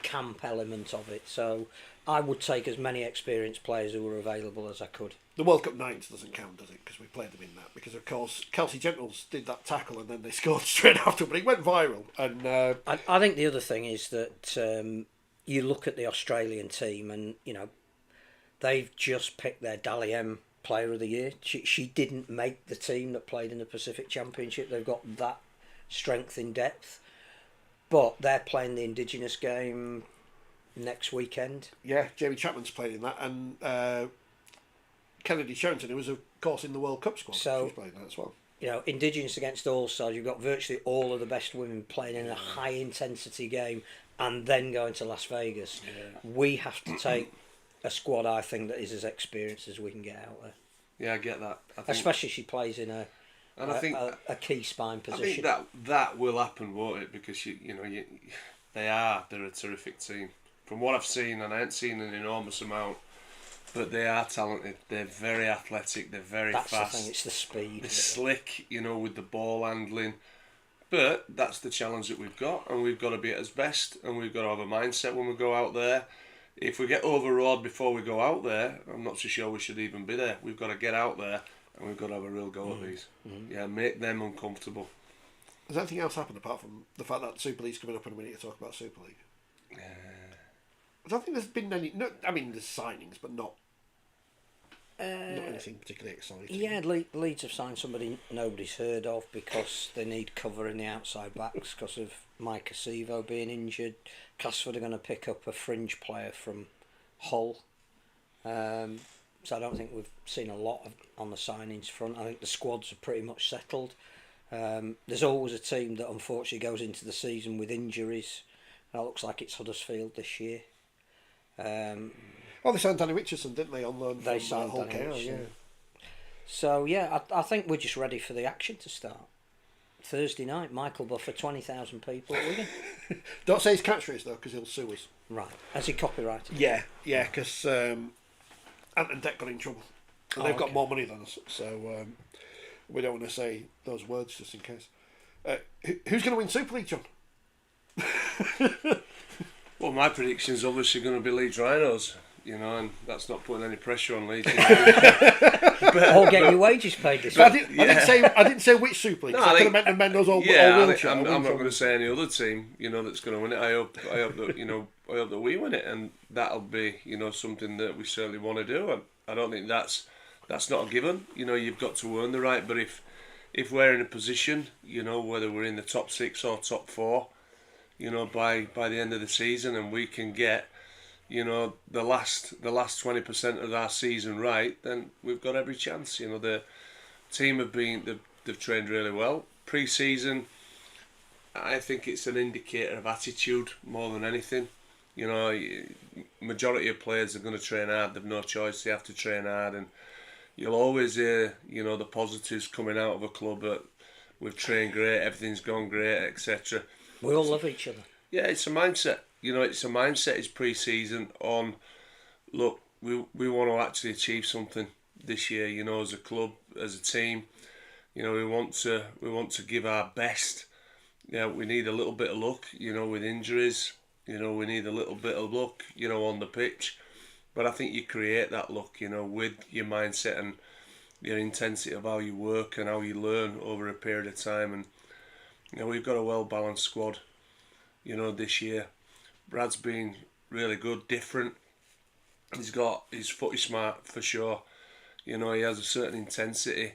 camp element of it. So I would take as many experienced players who were available as I could. The World Cup Nines doesn't count, does it? Because we played them in that. Because, of course, Kelsey Gentles did that tackle and then they scored straight after, but it went viral. And I think the other thing is that you look at the Australian team and, they've just picked their Dally M Player of the Year. She didn't make the team that played in the Pacific Championship. They've got that strength in depth. But they're playing the Indigenous game next weekend. Yeah, Jamie Chapman's playing in that, and Kennedy Sherrington, who was, of course, in the World Cup squad. So- She's playing that as well. You know, Indigenous against All-Stars, you've got virtually all of the best women playing in a high-intensity game and then going to Las Vegas. We have to take a squad, I think, that is as experienced as we can get out there. Yeah, I get that. I think, Especially if she plays in and I think a key spine I position. think that will happen, won't it? Because they're a terrific team. From what I've seen, and I haven't seen an enormous amount, but they are talented. They're very athletic. They're very That's fast. the thing, it's the speed. They're slick, with the ball handling. But that's the challenge that we've got, and we've got to be at its best, and we've got to have a mindset when we go out there. If we get overawed before we go out there, I'm not so sure we should even be there. We've got to get out there, and we've got to have a real go at these. Yeah, make them uncomfortable. Has anything else happened apart from the fact that Super League's coming up in a minute to talk about Super League? I don't think there's been any. No, I mean, there's signings, but not anything particularly exciting. Yeah, Leeds have signed somebody nobody's heard of because they need cover in the outside backs because of Mike Acevo being injured. Casford are going to pick up a fringe player from Hull. So I don't think we've seen a lot on the signings front. I think the squads are pretty much settled. There's always a team that unfortunately goes into the season with injuries. That looks like it's Huddersfield this year. Well, they signed Danny Richardson, didn't they, on loan They from signed Hull Danny KO, Richardson. So yeah, I think we're just ready for the action to start. Thursday night, Michael Buffer, 20,000 people at Wigan. Don't say his catchphrase though, because he'll sue us. Right, has he copyrighted? Yeah, because Ant and Dec got in trouble, and they've got okay. more money than us, so we don't want to say those words just in case. Who's going to win Super League, John? Well, my prediction is obviously going to be Leeds Rhinos, and that's not putting any pressure on Leeds. Or get your wages paid this I week. didn't say which Super League. No, I I could have think- meant the Mendo's or Yeah, Wiltshire. I'm not going to say any other team, that's going to win it. I hope that, I hope that we win it, and that'll be, something that we certainly want to do. I don't think that's not a given. You've got to earn the right. But if we're in a position, whether we're in the top 6 or top 4, by the end of the season, and we can get, the last 20% of our season right, then we've got every chance. The team they've trained really well. Pre-season, I think it's an indicator of attitude more than anything. Majority of players are going to train hard. They've no choice. They have to train hard, and you'll always hear, the positives coming out of a club that we've trained great, everything's gone great, etc. We all love each other. Yeah, it's a mindset. It's a mindset. It's pre-season on. Look, we want to actually achieve something this year. As a club, as a team, we want to give our best. Yeah, we need a little bit of luck. With injuries. We need a little bit of luck. On the pitch, but I think you create that luck. With your mindset and your intensity of how you work and how you learn over a period of time. And we've got a well-balanced squad. This year. Brad's been really good, different. He's footy smart for sure. He has a certain intensity,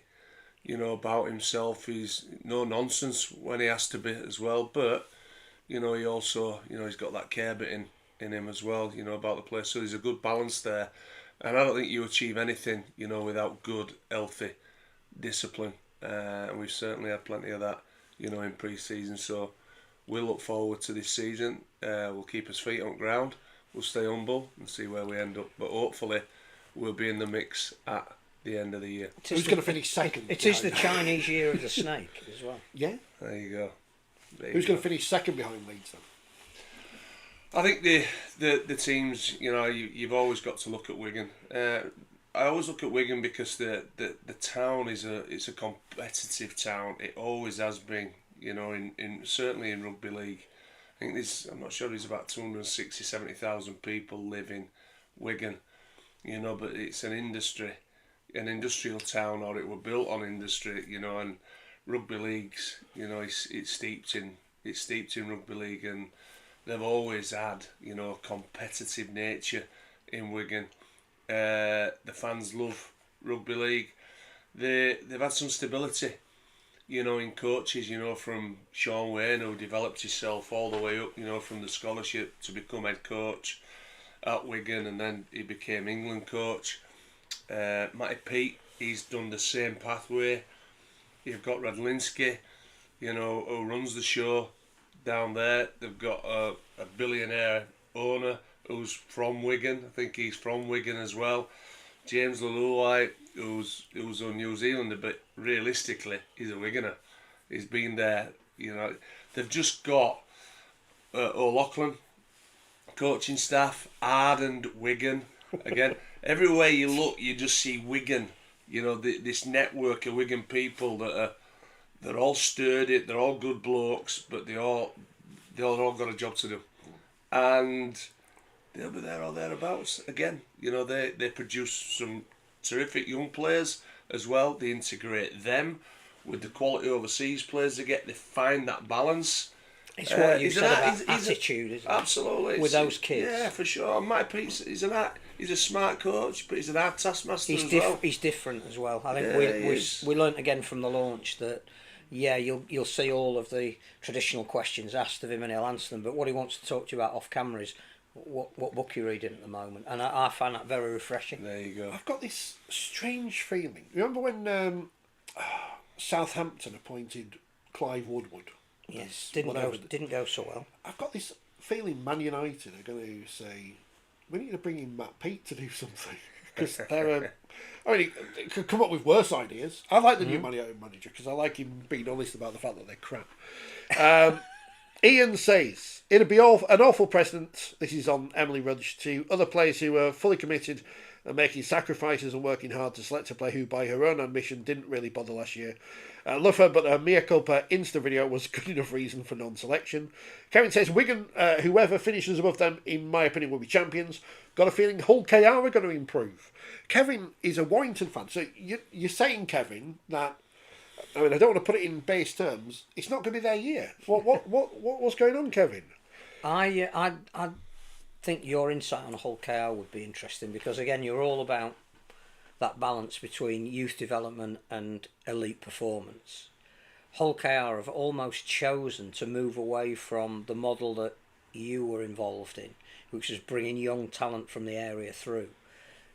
about himself. He's no nonsense when he has to be as well. But, he also, he's got that care bit in him as well, about the play. So there's a good balance there. And I don't think you achieve anything, without good, healthy discipline. And we've certainly had plenty of that, in pre-season. So we'll look forward to this season. We'll keep his feet on ground. We'll stay humble and see where we end up. But hopefully, we'll be in the mix at the end of the year. Who's going to finish second? It is the Chinese year of the snake as well. Yeah. There you go. Who's going to finish second behind Leeds then? I think the teams, you've always got to look at Wigan. I always look at Wigan because the town it's a competitive town. It always has been. In certainly in rugby league, I think I'm not sure there's about 70,000 people live in Wigan, but it's an industrial town, or it were built on industry, and rugby leagues, it's steeped in rugby league, and they've always had, competitive nature in Wigan. The fans love rugby league. They've had some stability. In coaches, from Sean Wayne, who developed himself all the way up, from the scholarship to become head coach at Wigan, and then he became England coach. Matty Pete, he's done the same pathway. You've got Radlinski, who runs the show down there. They've got a billionaire owner who's from Wigan. I think he's from Wigan as well. James Lalulai, who's on New Zealander, but realistically, he's a Wiganer. He's been there. They've just got O'Loughlin, coaching staff, Ardend, Wigan. Again, everywhere you look, you just see Wigan. This network of Wigan people they're all sturdy, they're all good blokes, but they all got a job to do, and they'll be there or thereabouts. Again, they produce some terrific young players as well. They integrate them with the quality overseas players they get. They find that balance. It's what you said about attitude, isn't it? Absolutely. With those kids. Yeah, for sure. Mike Pete's, he's a smart coach, but he's an hard taskmaster as well. He's different as well. I think we learnt again from the launch that, you'll see all of the traditional questions asked of him and he'll answer them, but what he wants to talk to you about off camera is what book you're reading at the moment, and I find that very refreshing. There you go. I've got this strange feeling. Remember when Southampton appointed Clive Woodward? Yes, didn't go so well. I've got this feeling Man United are going to say, we need to bring in Matt Pete to do something, because they're. He could come up with worse ideas. I like the new Man United manager because I like him being honest about the fact that they're crap. Ian says, it'd be an awful precedent, this is on Emily Rudge, to other players who are fully committed and making sacrifices and working hard to select a player who, by her own admission, didn't really bother last year. Love her, but her Mea Culpa Insta video was good enough reason for non-selection. Kevin says, Wigan, whoever finishes above them, in my opinion, will be champions. Got a feeling Hull KR are going to improve. Kevin is a Warrington fan, so you're saying, Kevin, that, I don't want to put it in base terms, it's not going to be their year. What's going on, Kevin? I think your insight on Hull KR would be interesting, because again, you're all about that balance between youth development and elite performance. Hull KR have almost chosen to move away from the model that you were involved in, which was bringing young talent from the area through,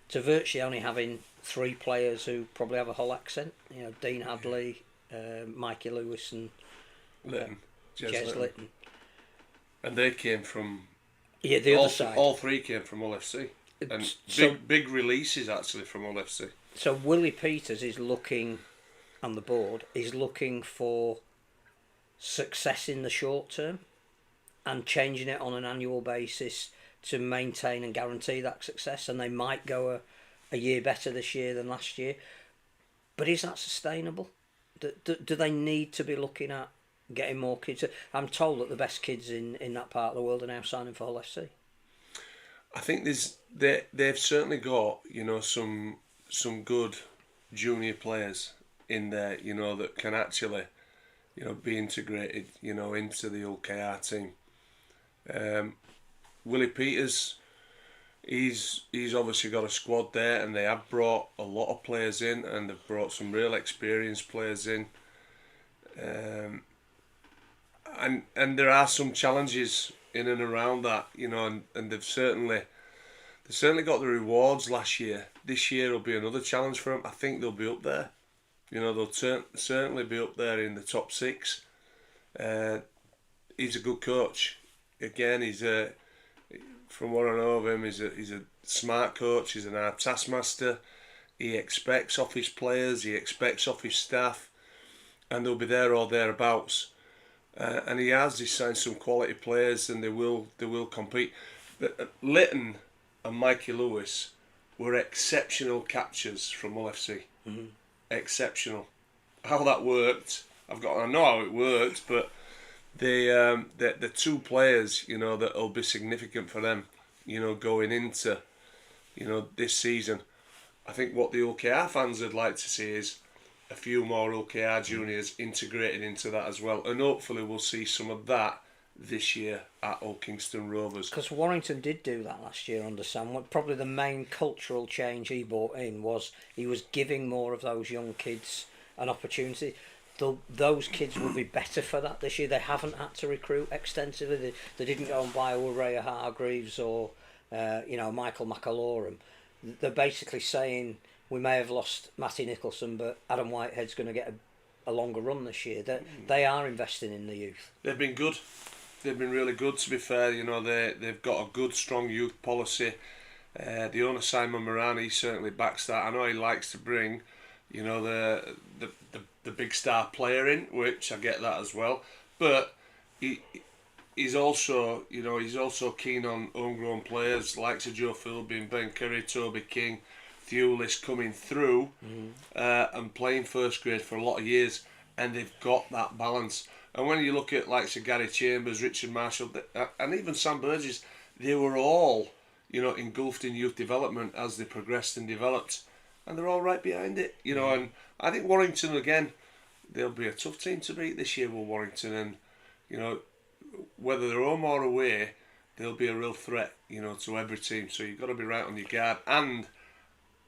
to virtually only having 3 players who probably have a Hull accent. Dean Hadley, Mikey Lewis and Jez Litton. And they came from... Yeah, the other side. All 3 came from Hull FC. And big releases actually from Hull FC. So Willie Peters is looking, on the board, is looking for success in the short term and changing it on an annual basis to maintain and guarantee that success. And they might go a year better this year than last year. But is that sustainable? Do they need to be looking at getting more kids? I'm told that the best kids in that part of the world are now signing for Hull FC. I think they've certainly got some good junior players in there that can actually be integrated into the Hull KR team. Willie Peters, he's obviously got a squad there, and they have brought a lot of players in, and they've brought some real experienced players in. And there are some challenges in and around that, and they've certainly got the rewards last year. This year will be another challenge for them. I think they'll be up there. They'll certainly be up there in the top 6. He's a good coach. Again, from what I know of him, he's a smart coach. He's an hard taskmaster. He expects off his players. He expects off his staff, and they'll be there or thereabouts. And he's signed some quality players, and they will compete. Litton and Mikey Lewis were exceptional captures from Hull FC. Mm-hmm. Exceptional. How that worked, I know how it worked, but the 2 players, that will be significant for them, going into, this season. I think what the OKR fans would like to see is a few more OKR juniors integrated into that as well, and hopefully we'll see some of that this year at Hull Kingston Rovers. Because Warrington did do that last year under Sam. Probably the main cultural change he brought in was he was giving more of those young kids an opportunity. Those kids will be better for that this year. They haven't had to recruit extensively. They didn't go and buy Ray Hargreaves or Michael McAlorum. They're basically saying, we may have lost Matty Nicholson, but Adam Whitehead's going to get a longer run this year. They are investing in the youth. They've been good. They've been really good, to be fair. You know, they've got a good, strong youth policy. The owner, Simon Moran, he certainly backs that. I know he likes to bring, you know, the big star player in, which I get that as well. But he's also, you know, he's also keen on homegrown players like Joe Philby, Ben Curry, Toby King, Thewlis coming through and playing first grade for a lot of years, and they've got that balance. And when you look at like Sir Gary Chambers, Richard Marshall, and even Sam Burgess, they were all, you know, engulfed in youth development as they progressed and developed, and they're all right behind it, you know. And I think Warrington again, they'll be a tough team to beat this year with Warrington, and you know, whether they're home or away, they'll be a real threat, you know, to every team. So you've got to be right on your guard, and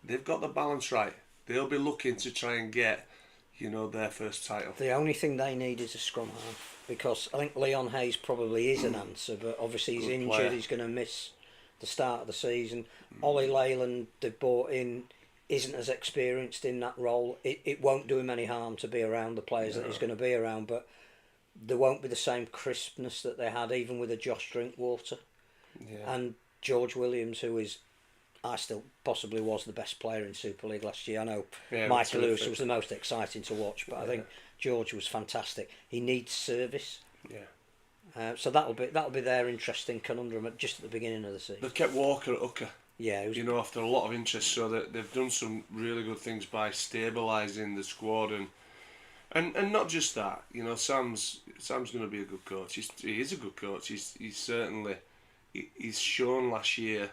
they've got the balance right. They'll be looking to try and get, you know, their first title. The only thing they need is a scrum half, because I think Leon Hayes probably is an answer, but obviously he's injured. Player. He's going to miss the start of the season. Ollie Leyland, they've brought in, isn't as experienced in that role. It won't do him any harm to be around the players that he's going to be around, but there won't be the same crispness that they had even with a Josh Drinkwater. And George Williams, who is, I still possibly was the best player in Super League last year. I know Michael Lewis was the most exciting to watch, but I think George was fantastic. He needs service. So that'll be their interesting conundrum just at the beginning of the season. They've kept Walker at hooker. Yeah, you know, after a lot of interest, so that they've done some really good things by stabilising the squad and not just that. You know, Sam's going to be a good coach. He is a good coach. He's certainly he's shown last year,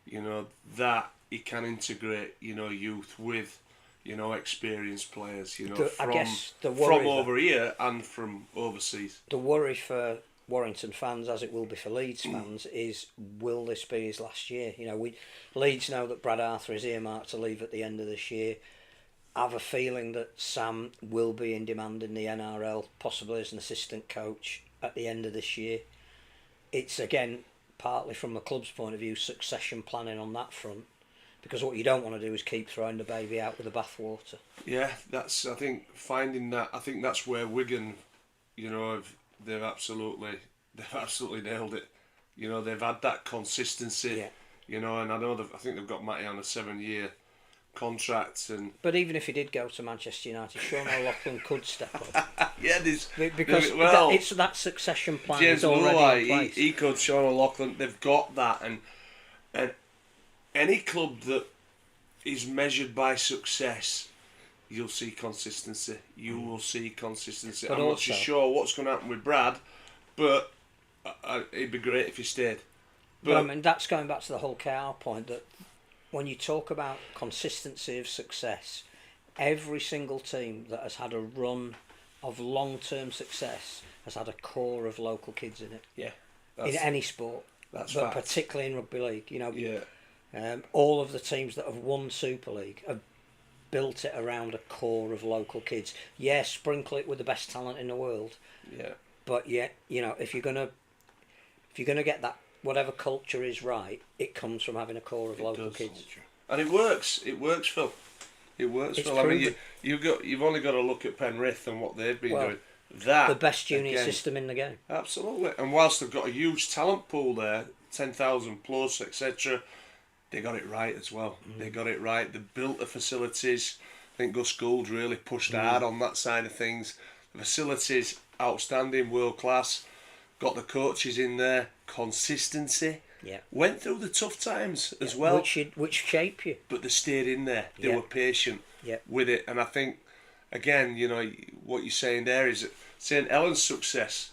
you know, that he can integrate, you know, youth with, you know, experienced players. You know, from over here and from overseas. The worry for Warrington fans, as it will be for Leeds fans, is will this be his last year? You know, Leeds know that Brad Arthur is earmarked to leave at the end of this year. I have a feeling that Sam will be in demand in the NRL, possibly as an assistant coach at the end of this year. It's again partly from the club's point of view, succession planning on that front, because what you don't want to do is keep throwing the baby out with the bathwater. Yeah, that's, I think, finding that. I think that's where Wigan, you know, they've absolutely nailed it. You know, they've had that consistency. You know, and I think they've got Matty on a 7-year contract, but even if he did go to Manchester United, Sean O'Loughlin could step up. Because it's that succession plan is already in place. He could. Sean O'Loughlin, they've got that, and any club that is measured by success, you'll see consistency. You will see consistency. But I'm not too sure what's going to happen with Brad, but it'd be great if he stayed. But I mean, that's going back to the whole KR point, that when you talk about consistency of success, every single team that has had a run of long-term success has had a core of local kids in it. Yeah, in any sport, but fact. particularly in rugby league. You know, all of the teams that have won Super League have built it around a core of local kids. Yeah, sprinkle it with the best talent in the world. Yeah, but you know, if you're gonna get that, whatever culture is right, it comes from having a core of local kids. And it works. It works, Phil. It works, Phil. Proven. I mean, you've only got to look at Penrith and what they've been doing. That the best junior system in the game. Absolutely. And whilst they've got a huge talent pool there, 10,000 plus, etc., they got it right as well. They got it right. They built the facilities. I think Gus Gould really pushed hard on that side of things. The facilities, outstanding, world class. Got the coaches in there. Consistency. Yeah. Went through the tough times as well. Which shape you. But they stayed in there. They were patient with it. And I think, again, you know, what you're saying there is that St. Helens' success,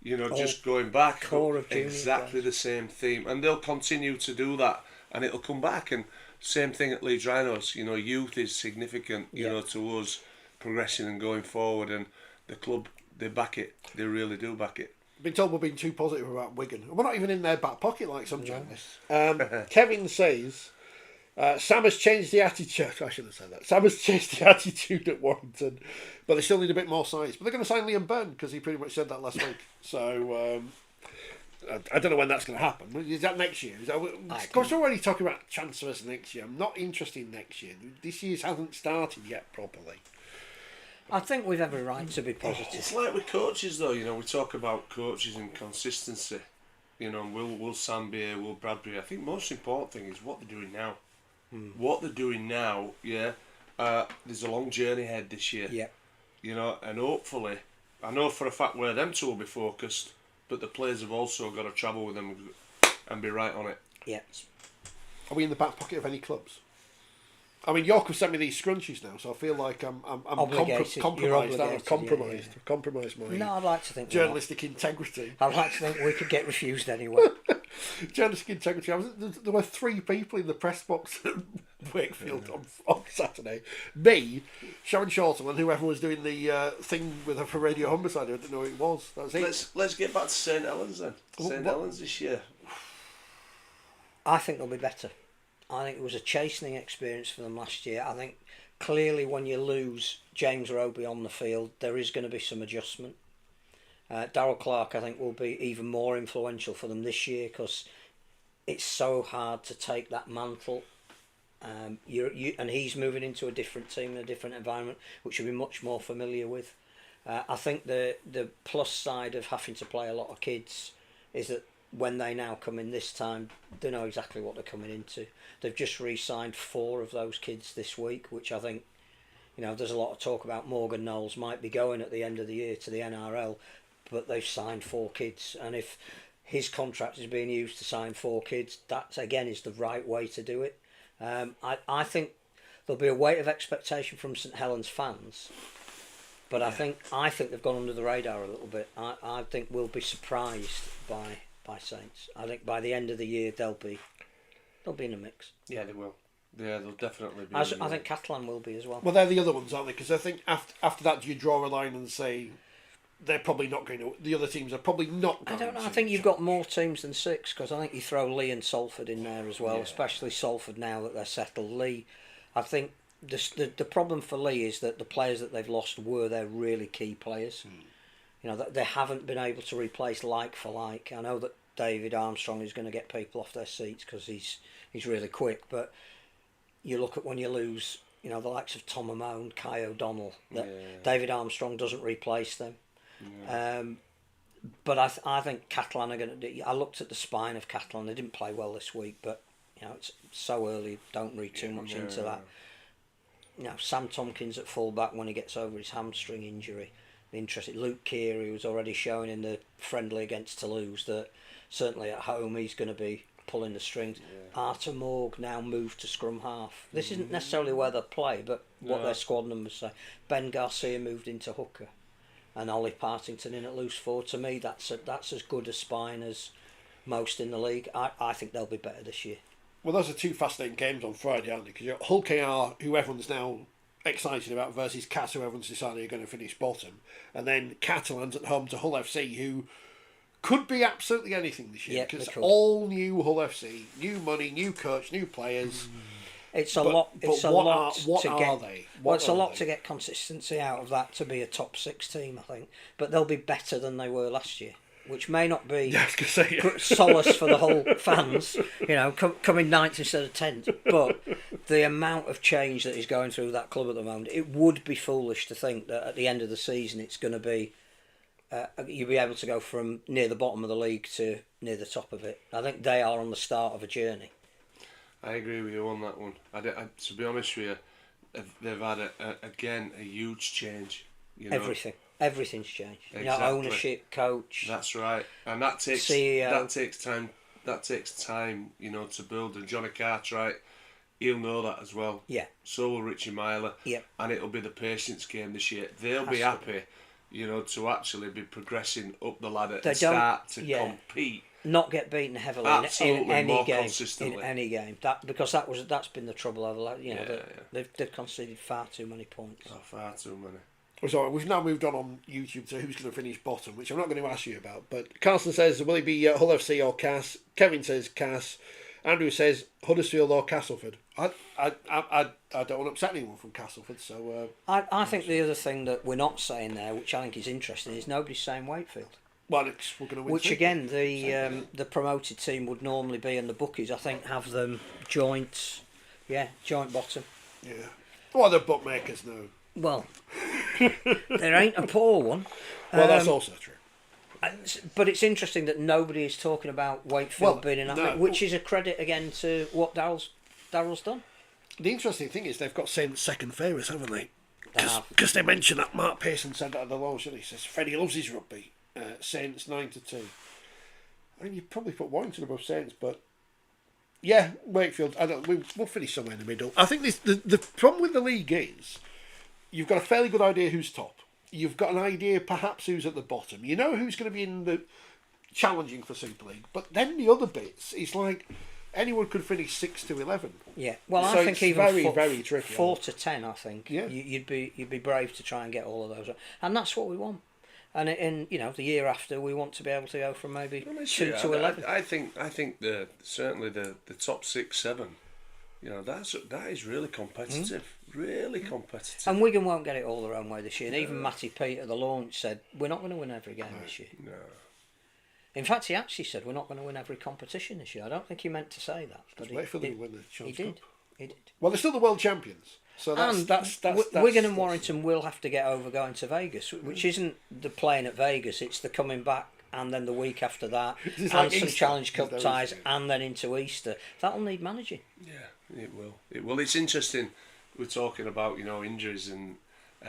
you know, just going back, core of exactly the same theme. And they'll continue to do that. And it'll come back. And same thing at Leeds Rhinos. You know, youth is significant, you know, to us progressing and going forward. And the club, they back it. They really do back it. Been told we're being too positive about Wigan. We're not even in their back pocket like some journalists. Kevin says, Sam has changed the attitude. I shouldn't have said that. Sam has changed the attitude at Warrington, but they still need a bit more size. But they're going to sign Liam Byrne because he pretty much said that last week. So I don't know when that's going to happen. Is that next year? Of course, we're already talking about transfers next year. I'm not interested in next year. This year's hasn't started yet properly. I think we've every right to be positive. It's like with coaches, though. We talk about coaches and consistency. Will Sam be here? Will Brad be here? I think most important thing is what they're doing now. What they're doing now, yeah. There's a long journey ahead this year. Yeah. And hopefully, I know for a fact where them two will be focused, but the players have also got to travel with them and be right on it. Yeah. Are we in the back pocket of any clubs? I mean, York have sent me these scrunchies now, so I feel like I'm Obligated. compromised. You're I've compromised. I've compromised my No, I'd like to think journalistic integrity. I'd like to think we could get refused anyway. Journalistic integrity. There were 3 people in the press box at Wakefield on Saturday. Me, Sharon Shortall, and whoever was doing the thing with her for Radio Homicide. I didn't know who it was. That was it. Let's get back to St Helens then. St Helens this year. I think they'll be better. I think it was a chastening experience for them last year. I think clearly when you lose James Roby on the field, there is going to be some adjustment. Darryl Clark, I think, will be even more influential for them this year because it's so hard to take that mantle. And he's moving into a different team in a different environment, which you'll be much more familiar with. I think the plus side of having to play a lot of kids is that when they now come in this time, they know exactly what they're coming into. They've just re-signed 4 of those kids this week, which I think, there's a lot of talk about Morgan Knowles might be going at the end of the year to the NRL, but they've signed 4 kids. And if his contract is being used to sign 4 kids, that, again, is the right way to do it. I think there'll be a weight of expectation from St Helens fans, but I think they've gone under the radar a little bit. I think we'll be surprised by Saints. I think by the end of the year they'll be in the mix. Yeah, they will. Yeah, they'll definitely be. I think Catalan will be as well. Well, they're the other ones, aren't they? Because I think after that, do you draw a line and say they're probably not going to? The other teams are probably not going to. I don't know. I think you've got more teams than 6 because I think you throw Lee and Salford in there as well, especially Salford now that they're settled. Lee, I think the problem for Lee is that the players that they've lost were their really key players. They haven't been able to replace like for like. I know that David Armstrong is going to get people off their seats because he's really quick, but you look at when you lose, the likes of Tom Amone, Kai O'Donnell, David Armstrong doesn't replace them. But I think Catalan are going to. I looked at the spine of Catalan. They didn't play well this week, but it's so early. Don't read too much into that. Sam Tompkins at fullback when he gets over his hamstring injury. Interesting. Luke Keary was already showing in the friendly against Toulouse that certainly at home he's going to be pulling the strings. Arthur Morg now moved to scrum half. This isn't necessarily where they play, but what their squad numbers say. Ben Garcia moved into hooker, and Ollie Partington in at loose forward. To me, that's as good a spine as most in the league. I think they'll be better this year. Well, those are 2 fascinating games on Friday, aren't they? Because you've got Hull KR, who everyone's now excited about, versus Cat, who everyone's decided are going to finish bottom, and then Catalans at home to Hull FC, who could be absolutely anything this year because all new Hull FC, new money, new coach, new players. It's a lot. It's a lot to get consistency out of that to be a top 6 team, I think. But they'll be better than they were last year, which may not be solace for the whole fans. Coming 9th instead of 10th. But the amount of change that is going through that club at the moment, it would be foolish to think that at the end of the season it's going to be. You'll be able to go from near the bottom of the league to near the top of it. I think they are on the start of a journey. I agree with you on that one. To be honest with you, they've had a huge change. Everything's changed. Exactly. Ownership, coach. That's right, and that takes CEO. That takes time. That takes time, to build. And Johnny Cartwright, he'll know that as well. Yeah. So will Richie Myler. Yeah. And it'll be the patience game this year. They'll be happy, to actually be progressing up the ladder and start to compete. Not get beaten heavily in any game. In any game, that's been the trouble over. They've conceded far too many points. Oh, far too many. Sorry, we've now moved on YouTube to who's going to finish bottom, which I'm not going to ask you about. But Carson says, will he be Hull FC or Cass? Kevin says Cass. Andrew says Huddersfield or Castleford. I don't want to upset anyone from Castleford, so. I think the other thing that we're not saying there, which I think is interesting, is nobody's saying Wakefield. Well, we're going to win. Which again, the promoted team would normally be, and the bookies, I think, have them joint bottom. Yeah. Well, the bookmakers know. Well, there ain't a poor one. Well, that's also true. But it's interesting that nobody is talking about Wakefield being in that, no. which is a credit again to what Daryl's done. The interesting thing is they've got Saints second favourites, haven't they? have. Because they mentioned that Mark Pearson said that at the launch, and he says Freddie loves his rugby. Saints 9-2. I mean, you probably put Warrington above Saints, but yeah, Wakefield. We'll finish somewhere in the middle. I think the problem with the league is you've got a fairly good idea who's top. You've got an idea perhaps who's at the bottom. You know who's going to be in the challenging for Super League, but then the other bits, it's like anyone could finish 6-11. Yeah, well, So I think it's even very tricky. 4-10. I think Yeah. you'd be brave to try and get all of those, and that's what we want. And in the year after, we want to be able to go from maybe 2 to 11. I think certainly the top 6, 7. That is really competitive. Really competitive. And Wigan won't get it all their own way this year. And even Matty Pete at the launch said, we're not going to win every game this year. No. In fact, he actually said, we're not going to win every competition this year. I don't think he meant to say that. But Wakefield didn't win the Challenge Cup. He did. Well, they're still the world champions. So that's Wigan and Warrington will have to get over going to Vegas, which isn't the playing at Vegas, it's the coming back and then the week after that, and like some Easter. Challenge Cup It's ties, Easter. and then into Easter. That'll need managing. Yeah, it will. It will. It's interesting. We're talking about injuries and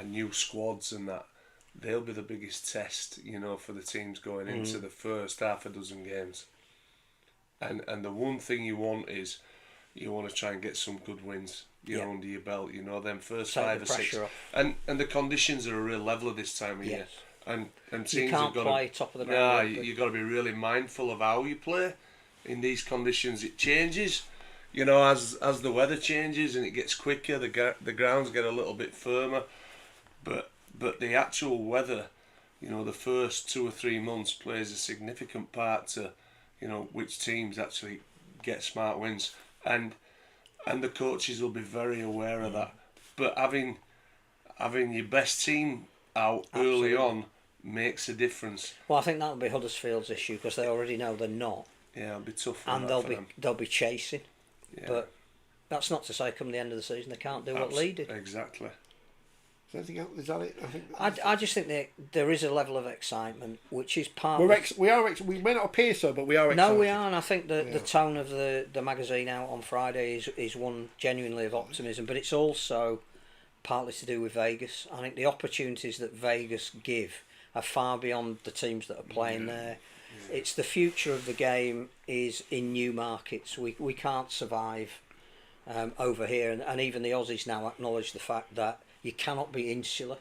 new squads and that. They'll be the biggest test for the teams going into the first half a dozen games. And the one thing you want is you want to try and get some good wins under your belt. Them first Take 5 the or 6. pressure off. And the conditions are a real leveler this time of year. And teams You can't have got play to, top of the ground. you've got to be really mindful of how you play in these conditions. It changes, as the weather changes and it gets quicker. The grounds get a little bit firmer, but the actual weather, the first 2 or 3 months plays a significant part to, which teams actually get smart wins, and the coaches will be very aware of that. But having your best team out early on makes a difference. Well, I think that'll be Huddersfield's issue because they already know they're not, Yeah, it'll be tough. and they'll be chasing. Yeah. But that's not to say come the end of the season they can't do what Lee did. Exactly. Is that it? I think I just think there is a level of excitement which is part. we may not appear so, but we are excited. No, we are, and I think the tone of the magazine out on Friday is one genuinely of optimism, but it's also partly to do with Vegas. I think the opportunities that Vegas give are far beyond the teams that are playing there. Yeah. It's the future of the game is in new markets. We can't survive over here, and even the Aussies now acknowledge the fact that you cannot be insular.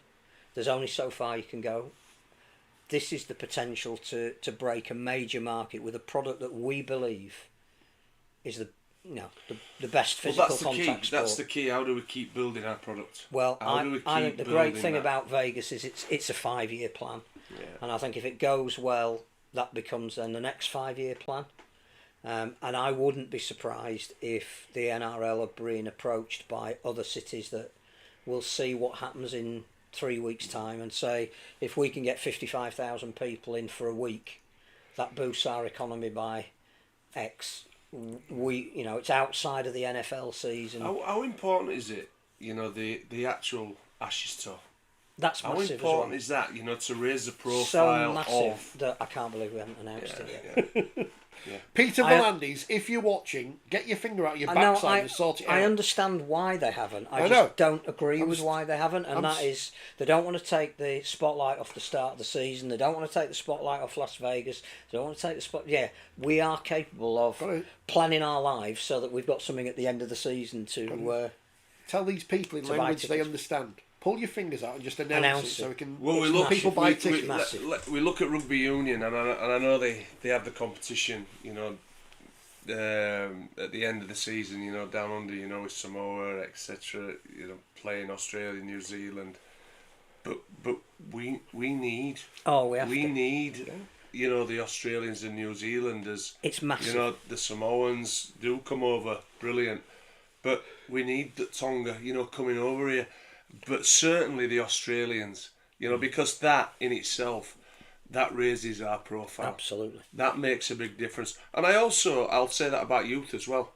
There's only so far you can go. This is the potential to break a major market with a product that we believe is the best physical contact sport. That's the key. How do we keep building our product? Well, I think the great thing about Vegas is it's a 5-year plan. Yeah. And I think if it goes well, that becomes then the next 5-year plan. And I wouldn't be surprised if the NRL are being approached by other cities that will see what happens in 3 weeks' time and say, if we can get 55,000 people in for a week, that boosts our economy by X. It's outside of the NFL season. How important is it? The actual Ashes tour. That's how massive. important as well. Is that? To raise the profile so massive of that I can't believe we haven't announced it yet. Yeah. Peter Volandis, if you're watching, get your finger out your backside and sort it out. I understand why they haven't. I just don't agree with why they haven't, and that is they don't want to take the spotlight off the start of the season. They don't want to take the spotlight off Las Vegas. They don't want to take the spot. Yeah, we are capable of planning our lives so that we've got something at the end of the season to tell these people in language they understand. Pull your fingers out and just announce it so we can. Well, we look. People buy tickets. We look at rugby union, and I know they have the competition. At the end of the season, down under, with Samoa, etc. Playing Australia, New Zealand, but we need. Oh, we have. We need. The Australians and New Zealanders. It's massive. The Samoans do come over, brilliant, but we need the Tonga, coming over here. But certainly the Australians, because that in itself, that raises our profile. Absolutely. That makes a big difference. And I'll say that about youth as well,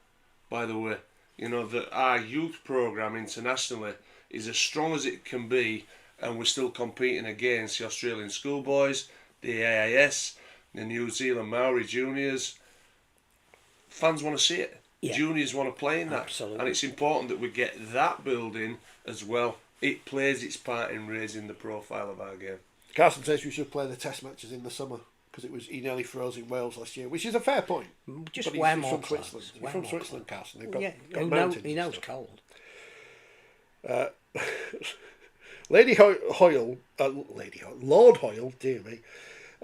by the way. You know, that our youth programme internationally is as strong as it can be, and we're still competing against the Australian schoolboys, the AIS, the New Zealand Maori juniors. Fans want to see it. Yeah. Juniors want to play in that. Absolutely. And it's important that we get that building as well. It plays its part in raising the profile of our game. Carson says we should play the test matches in the summer because he nearly froze in Wales last year, which is a fair point. Just but wear he's more from clothes. Switzerland. He's from Switzerland, Carson. They've got, Yeah, got mountains. he and knows stuff. cold. Lord Hoyle, dear me,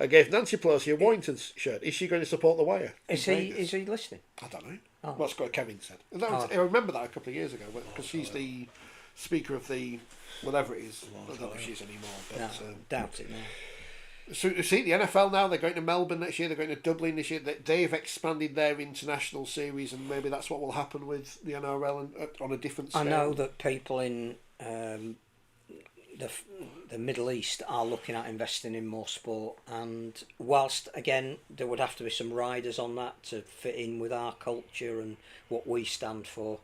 gave Nancy Pelosi a Warrington's shirt. Is she going to support the Wire? Is he listening? I don't know. Oh. That's what Kevin said. And that was, I remember that a couple of years ago because she's the speaker of the whatever it is. I don't know if she's anymore. But, No, doubt it now. So you see the NFL now, they're going to Melbourne next year, they're going to Dublin this year. They've expanded their international series, and maybe that's what will happen with the NRL and, on a different scale. I know that people in the Middle East are looking at investing in more sport, and whilst again there would have to be some riders on that to fit in with our culture and what we stand for,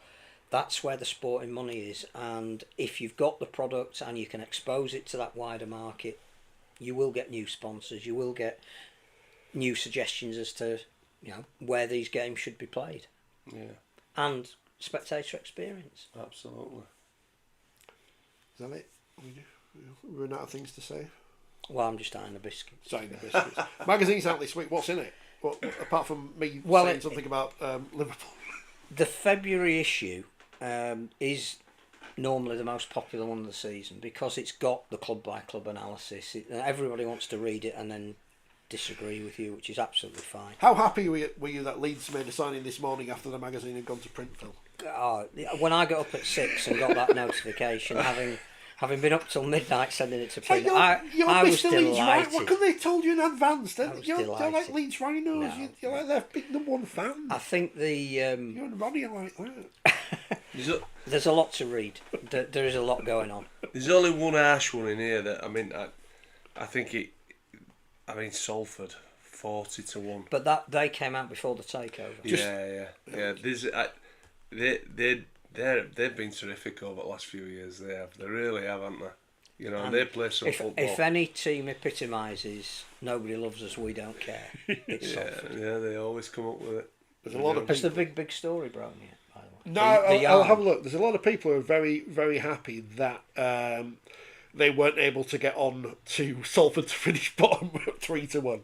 that's where the sporting money is. And if you've got the product and you can expose it to that wider market, you will get new sponsors, you will get new suggestions as to where these games should be played. Yeah. And spectator experience. Absolutely. Is that it? We're run out of things to say. Well, I'm just eating a biscuit. Saying the biscuits. Magazine's out this week. What's in it? What, apart from me saying something about Liverpool. The February issue is normally the most popular one of the season because it's got the club by club analysis. Everybody wants to read it and then disagree with you, which is absolutely fine. How happy were you that Leeds made a signing this morning after the magazine had gone to print, Phil? When I got up at 6 and got that notification, having been up till midnight sending it to print, I was Mr. Leeds, right? delighted. What could they told you in advance? You're delighted. like Leeds Rhinos. No. You're like their big number one fan. I think You and Ronnie are like that. there's a lot to read. There is a lot going on. There's only one harsh one in here that I think Salford 40-1. But they came out before the takeover. Yeah. They've been terrific over the last few years. They really have, haven't they? And they play some football. If any team epitomises nobody loves us, we don't care, it's Salford. Yeah, they always come up with it. There's a lot of Has the big story broken yet, by the way? No, I'll have a look. There's a lot of people who are very, very happy that they weren't able to get on to Salford to finish bottom 3-1.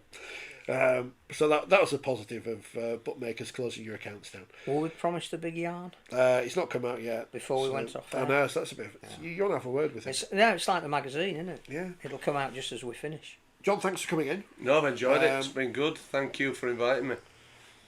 So that was a positive of bookmakers closing your accounts down. Well, we promised a big yarn. It's not come out yet. Before we went off I air. know, so that's a bit. You want to have a word with it. It's like the magazine, isn't it? Yeah. It'll come out just as we finish. John, thanks for coming in. No, I've enjoyed it. It's been good. Thank you for inviting me.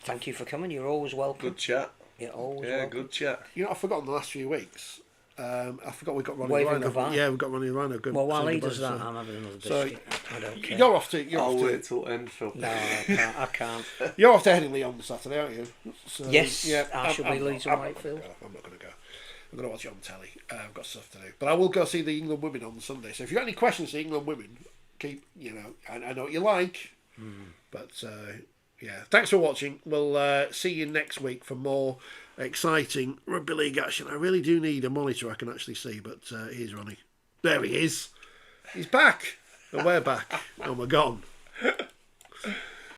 Thank you for coming. You're always welcome. Good chat. You're always Yeah, welcome. good chat. I've forgotten the last few weeks. I forgot we got Ronnie Waving Rhino. goodbye. Yeah, we've got Ronnie Rhino. Good. Well, while saying he goodbye, does that, so- I'm having another So, biscuit. I don't care. You're off to. I'll wait till end, Phil. No, I can't. You're off to Headingley on Saturday, aren't you? So, Yes, yeah, I shall be Leeds and Wakefield. I'm not going to go. I'm going to watch it on telly. I've got stuff to do, but I will go see the England women on Sunday. So if you've got any questions to England women, keep. I know what you like, but yeah. Thanks for watching. We'll see you next week for more exciting rugby league action. I really do need a monitor I can actually see, but here's Ronnie. There he is. He's back. And we're back. And we're gone.